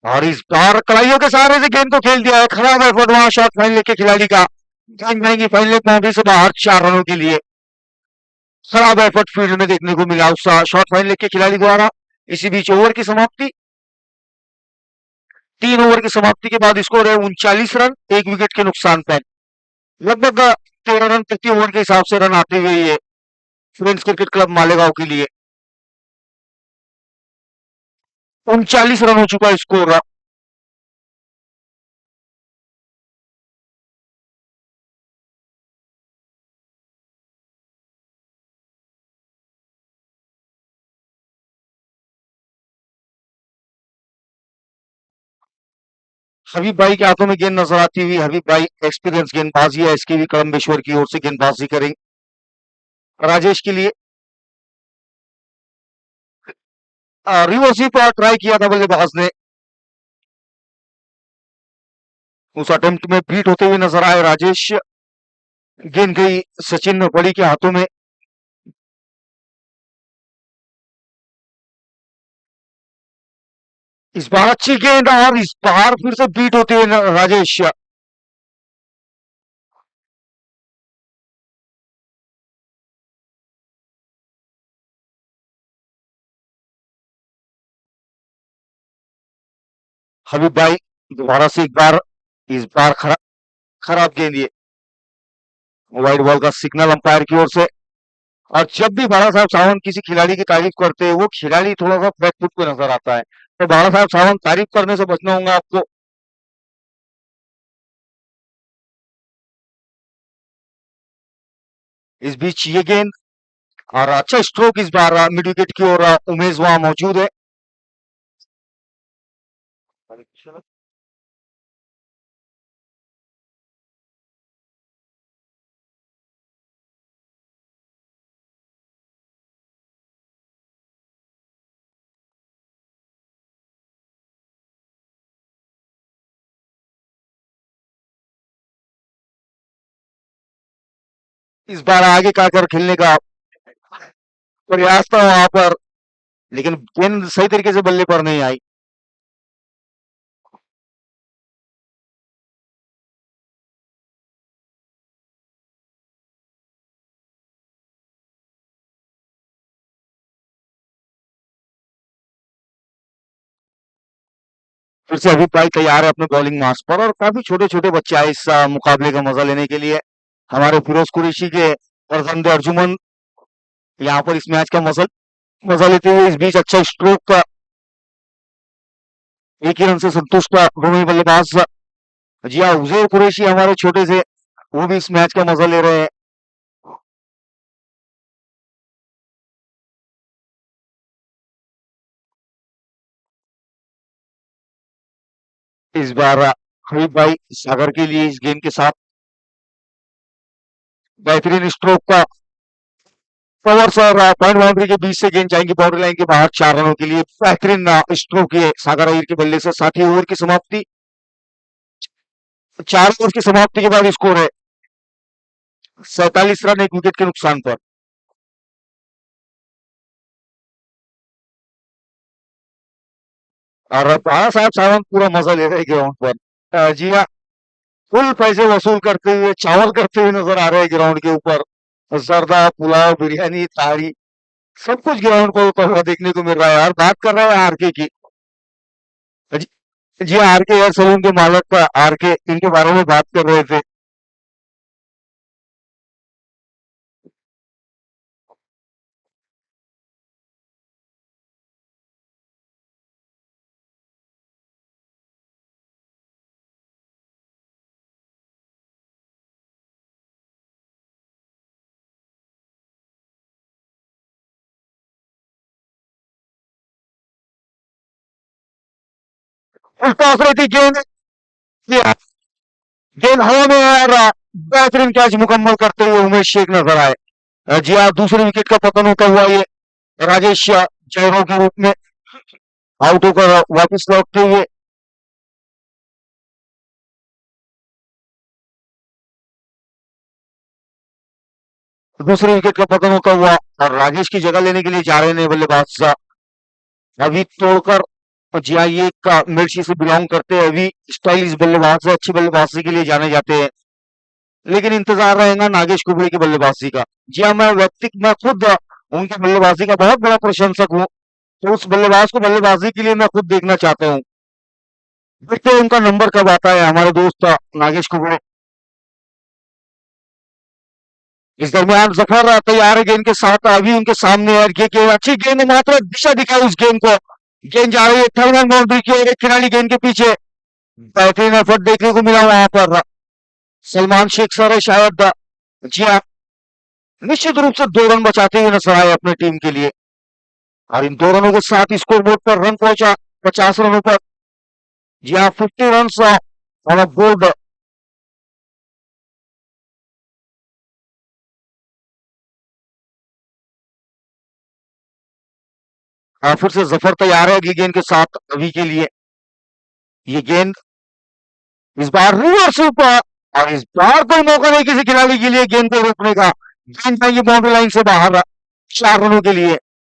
और इस बार कलाइयों के सहारे से गेंद को खेल दिया है। खराब एफर्ट वहां शॉट फाइन लेके खिलाड़ी का। गेंद जाएंगी फाइन लेग बाउंड्री से बाहर 4 रनों के लिए। खराब एफर्ट फील्ड में देखने को मिला उस शॉट फाइन लेग के खिलाड़ी द्वारा। इसी बीच ओवर की समाप्ति। 3 ओवर की समाप्ति के बाद स्कोर है 39 रन, 1 विकेट के नुकसान पर। लगभग 13 रन प्रति ओवर के हिसाब से रन आते हुए ये फ्रेंड्स क्रिकेट क्लब मालेगांव के लिए 39 रन हो चुका है स्कोर। हबीब भाई के हाथों में गेंद नजर आती हुई। हबीब भाई एक्सपीरियंस गेंदबाजी है, इसकी भी कलम्बेश्वर की ओर से गेंदबाजी करेंगे राजेश के लिए। रिवर्स पर ट्राई किया था बल्लेबाज ने, उस अटेम्प्ट में बीट होते हुए नजर आए राजेश। गेंद गई सचिन बड़ी के हाथों में। इस बार अच्छी गेंद और इस बार फिर से बीट होते हुए राजेश। हबीब भाई दोबारा से एक बार, इस बार खराब गेंद ये। वाइड बॉल का सिग्नल अंपायर की ओर से। और जब भी बाला साहब सावंत किसी खिलाड़ी की तारीफ करते हैं वो खिलाड़ी थोड़ा सा फ्लैट फुट पे नजर आता है, तो बाला साहब सावंत तारीफ करने से बचना होगा आपको। इस बीच ये गेंद और अच्छा स्ट्रोक इस बार मिड विकेट की ओर। उमेश वहां मौजूद है। इस बार आगे का कर खेलने का प्रयास था वहां पर, लेकिन गेंद सही तरीके से बल्ले पर नहीं आई। फिर से अभिप भाई तैयार है अपने बॉलिंग मार्च पर और काफी छोटे छोटे बच्चे आए इस मुकाबले का मजा लेने के लिए। हमारे फिरोज कुरैशी के फरजंद अर्जुमन यहाँ पर इस मैच का मजा मजा लेते हुए इस बीच अच्छा स्ट्रोक का एक ही रन से संतुष्ट दोनों ही बल्लेबाज। जी हाँ, उजैर कुरैशी हमारे छोटे से वो भी इस मैच का मजा ले रहे हैं। इस बार हबीब भाई सागर के लिए इस गेंद के साथ बेहतरीन स्ट्रोक का कवर्स और पॉइंट बाउंड्री के बीच से गेंद जाएंगी बाउंड्री लाइन के बाहर 4 रनों के लिए। बेहतरीन स्ट्रोक है सागर अय्यर के बल्ले से। 7 ओवर की समाप्ति, 4 ओवर की समाप्ति के बाद स्कोर है 47 रन एक विकेट के नुकसान पर। और बाला साहब सावंत पूरा मजा ले रहे हैं ग्राउंड पर। जी हाँ, फुल पैसे वसूल करते हुए चावल करते हुए नजर आ रहे हैं ग्राउंड के ऊपर। जर्दा पुलाव बिरयानी थाली सब कुछ ग्राउंड पर होता हुआ देखने को मिल रहा है यार। बात कर रहे हैं आरके की। जी जी हाँ, आरके हेयर सलून के मालक का आरके, इनके बारे में बात कर रहे थे। उस टॉस रही थी गेंद, गेंद हवा में है और बेहतरीन कैच मुकम्मल करते हुए उमेश शेख नजर आए। जी हाँ, दूसरे विकेट का पतन होता हुआ ये राजेश जयराव के रूप में आउट होकर वापस लौटते हुए। दूसरे विकेट का पतन होता हुआ और राजेश की जगह लेने के लिए जा रहे हैं बल्लेबाज अभी तोड़कर। जी हाँ, ये एक मिर्ची से बिलोंग करते हैं अभी। स्टाइलिश बल्लेबाज है, अच्छी बल्लेबाजी के लिए जाने जाते हैं। लेकिन इंतजार रहेगा नागेश कुबड़े की बल्लेबाजी का। जी हाँ, मैं खुद उनकी बल्लेबाजी का बहुत बड़ा प्रशंसक हूँ। तो उस बल्लेबाज को बल्लेबाजी के लिए मैं खुद देखना चाहता हूँ। देखते हैं उनका नंबर कब आता है हमारे दोस्त नागेश कुबड़े। इस दरमियान जफर तैयार है गेंद के साथ। अभी उनके सामने है ये गेंद, अच्छी गेंद है, मात्र दिशा दिखाई उस गेंद को। गेंद जा रही है थर्ड रन बाउंड्री की ओर, एक खिलाड़ी गेंद के पीछे। बेहतरीन एफर्ट देखने को मिला वहां पर। सलमान शेख सर है शायद। जी हाँ, निश्चित रूप से 2 रन बचाते हुए नजर आए अपनी टीम के लिए। और इन 2 रनों के साथ स्कोर बोर्ड पर रन पहुंचा 50 रनों पर। जी हाँ, 50 रन ऑन अ बोर्ड। फिर से जफर तैयार है अगली गेंद के साथ अभी के लिए। ये गेंद इस बार रिवर्स ऊपर और इस बार कोई मौका नहीं किसी खिलाड़ी के लिए गेंद को रोकने का। गेंद जाएंगी बाउंड्री लाइन से बाहर 4 रनों के लिए।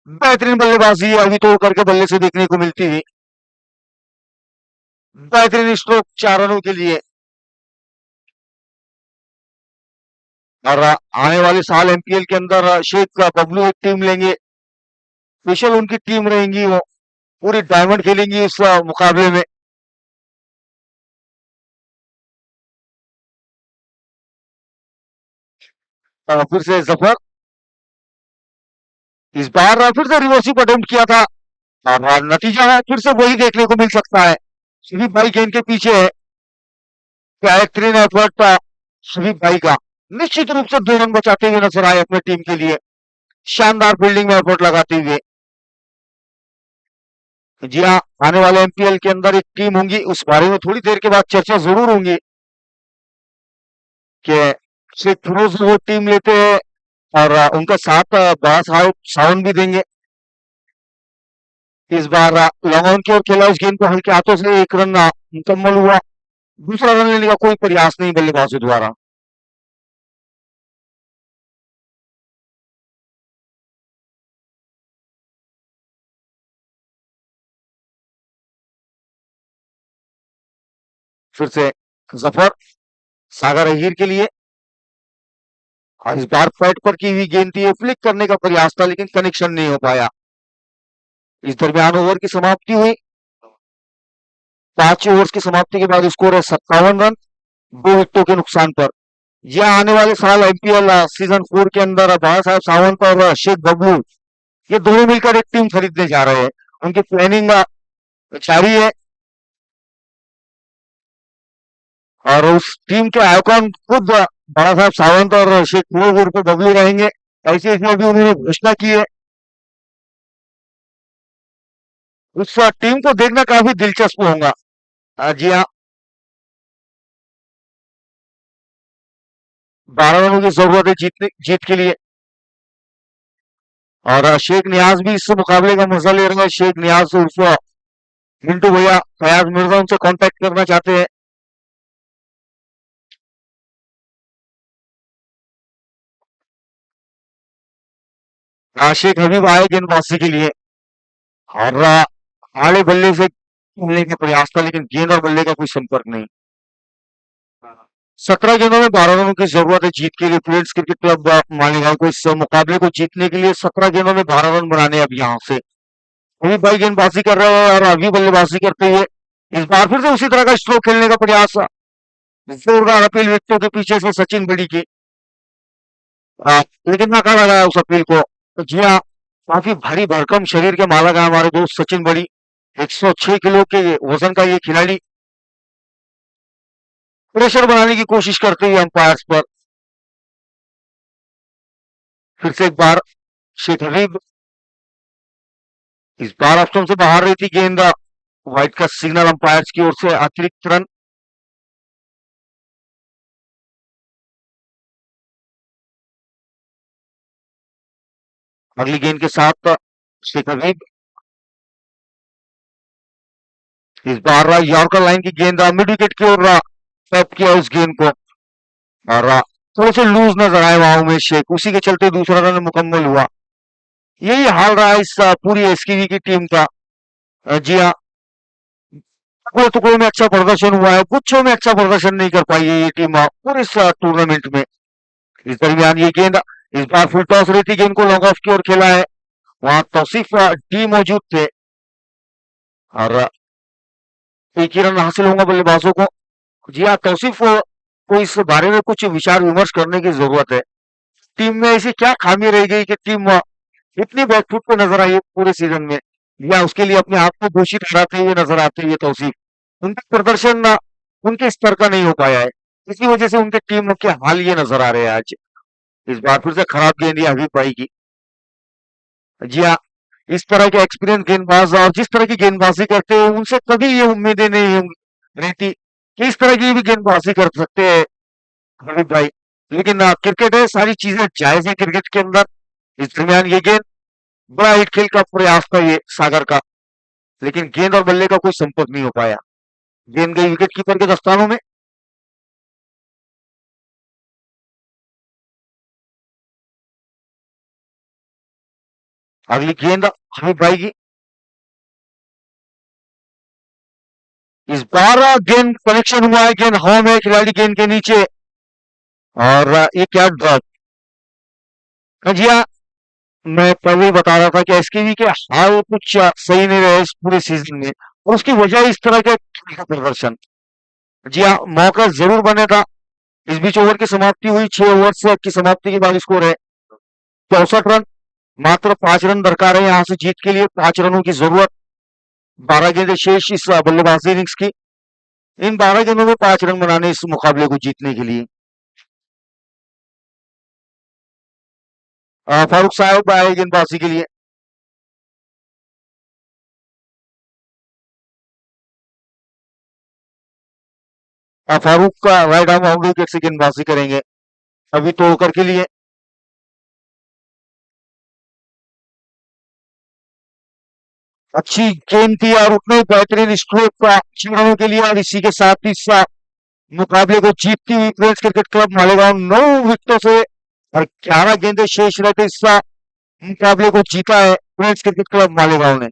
बेहतरीन बल्लेबाजी अभी तोड़ करके बल्ले से देखने को मिलती हुई। बेहतरीन स्ट्रोक 4 रनों के लिए। और आने वाले साल एमपीएल के अंदर शेख बबलू एक टीम लेंगे। स्पेशल उनकी टीम रहेंगी, वो पूरी डायमंड खेलेंगी इस मुकाबले में। फिर से जफर इस बार फिर से रिवर्सिव अटेम्प्ट किया था। नतीजा है फिर से वही देखने को मिल सकता है। सुदीप भाई गेंद के पीछे है। बेहतरीन एफर्ट सुदीप भाई का। निश्चित रूप से 2 रन बचाते हुए नजर आए अपने टीम के लिए, शानदार फील्डिंग में एफर्ट लगाते हुए। जी हाँ, आने वाले एमपीएल के अंदर एक टीम होंगी, उस बारे में थोड़ी देर के बाद चर्चा जरूर होंगी कि सिर्फ फिरोज वो टीम लेते हैं और उनका साथ बड़ा साउंड भी देंगे। इस बार लॉन्ग ऑन की ओर खेला उस गेंद को हल्के हाथों से 1 रन मुकम्मल हुआ। दूसरा रन लेने का कोई प्रयास नहीं बल्लेबाजों द्वारा। फिर से जफर सागर अहीर के लिए। और इस बार पैड पर की हुई गेंद थी, फ्लिक करने का प्रयास था लेकिन कनेक्शन नहीं हो पाया। इस दरमियान ओवर की समाप्ति हुई 5 ओवर्स की समाप्ति के बाद स्कोर है 57 रन 2 विकेटों के नुकसान पर। यह आने वाले साल आईपीएल सीजन 4 के अंदर बाला साहब सावंत और शेख बबलू ये दोनों मिलकर एक टीम खरीदने जा रहे हैं। उनकी प्लानिंग जारी है और उस टीम के आइकॉन खुद बाला साहब सावंत और शेख उर्फ बबलू रहेंगे। आईसीसी भी उन्होंने घोषणा की है। उस टीम को देखना काफी दिलचस्प होगा। जी हाँ, 12 रनों की जरूरत है जीत के लिए। और शेख नियाज भी इस मुकाबले का मजा ले रहे हैं। शेख नियाज उर्फ मिंटू भैया फयाज मिर्जा उनसे कांटेक्ट करना चाहते हैं। शेख हबीब आए गेंदबाजी के लिए और आड़े बल्ले से खेलने का प्रयास था लेकिन गेंद और बल्ले का कोई संपर्क नहीं। 17 गेंदों में 12 रनों की जरूरत है जीत के लिए। प्लेयर्स क्रिकेट क्लब मालेगांव को इस मुकाबले को जीतने के लिए 17 गेंदों में 12 रन बनाने हैं अब यहाँ से। अभी भाई गेंदबाजी कर रहे हैं और अभी बल्लेबाजी करते हुए इस बार फिर से उसी तरह का स्ट्रोक खेलने का प्रयास। जोरदार अपील विकेटों के पीछे से सचिन बड़ी की लेकिन नाकारा गया उस अपील को। तो जी हाँ, काफी भारी भरकम शरीर के मालक है हमारे दोस्त सचिन बड़ी। 106 किलो के वजन का ये खिलाड़ी प्रेशर बनाने की कोशिश करते हुए अंपायर्स पर। फिर से एक बार शेख हबीब इस बार ऑप्शन से बाहर रही थी गेंद। व्हाइट का सिग्नल अंपायर्स की ओर से अतिरिक्त रन। अगली गेंद के साथ शेख हबीब इस बार यॉर्कर लाइन की गेंद मिड विकेट की ओर टैप किया उस गेंद को और थोड़े से लूज नजर आए वहां उमेश शेख। उसी के चलते दूसरा रन मुकम्मल हुआ। यही हाल रहा है इस पूरी एसकेवी की टीम का। जी हाँ, टुकड़े टुकड़ों में अच्छा प्रदर्शन हुआ है, गुच्छों में अच्छा प्रदर्शन नहीं कर पाई है ये टीम पूरे इस टूर्नामेंट में। इस दरमियान ये गेंद इस बार फुल टॉस रही थी, गेंद को लॉन्ग ऑफ की ओर खेला है। वहां तौसीफ डी मौजूद थे और एक ही रन हासिल होगा बल्लेबाजों को। जी हाँ, तौसीफ को इस बारे में कुछ विचार विमर्श करने की जरूरत है। टीम में ऐसी क्या खामी रह गई कि टीम इतनी बैकफुट पे नजर आई है पूरे सीजन में, या उसके लिए अपने आप को दोषी ठहराते हुए नजर आते हुए तौसीफ। उनका प्रदर्शन उनके स्तर का नहीं हो पाया है, इसी वजह से उनके टीम के हाल ये नजर आ रहे हैं आज। इस बार फिर से खराब गेंद हबीब भाई की। जी हाँ, इस तरह के एक्सपीरियंस गेंदबाज और जिस तरह की गेंदबाजी करते हैं उनसे कभी ये उम्मीदें नहीं रहती कि इस तरह की भी गेंदबाजी कर सकते हैं हबीब भाई। लेकिन क्रिकेट है, सारी चीजें जायज है क्रिकेट के अंदर। इस दरमियान ये गेंद बड़ा हिट खेल का प्रयास था ये सागर का, लेकिन गेंद और बल्ले का कोई संपर्क नहीं हो पाया। गेंद गई विकेट कीपर के दस्तानों में। अगली गेंद हबीब भाई की। इस बार गेंद कनेक्शन हुआ है, गेंद हवा में, खिलाड़ी गेंद के नीचे और ये क्या ड्रॉप। जी हाँ, मैं पहले ही बता रहा था कि एसकेवी के हाल कुछ सही नहीं रहे इस पूरे सीजन में और उसकी वजह इस तरह के खेल का प्रदर्शन। जी हाँ, मौका जरूर बने था। इस बीच ओवर की समाप्ति हुई, 6 ओवर से की समाप्ति के बाद स्कोर है 64 रन। मात्र 5 रन दरकार है यहाँ से जीत के लिए, 5 रनों की जरूरत। 12 गेंदें शेष इस बल्लेबाजी इनिंग्स की। इन 12 गेंदों में 5 रन बनाने इस मुकाबले को जीतने के लिए। फारूक साहब आए गेंदबाजी के लिए। फारूक का राइट आर्म बाउंड्री विकेट से गेंदबाजी करेंगे अभी तोड़कर के लिए। अच्छी गेंद थी और उतने ही बेहतरीन स्ट्रोक का 6 रनों के लिए और इसी के साथ इस मुकाबले को जीतती हुई प्रिंस क्रिकेट क्लब मालेगांव 9 विकेटों से और 11 गेंदें शेष रहते इस मुकाबले को जीता है प्रिंस क्रिकेट क्लब मालेगांव ने।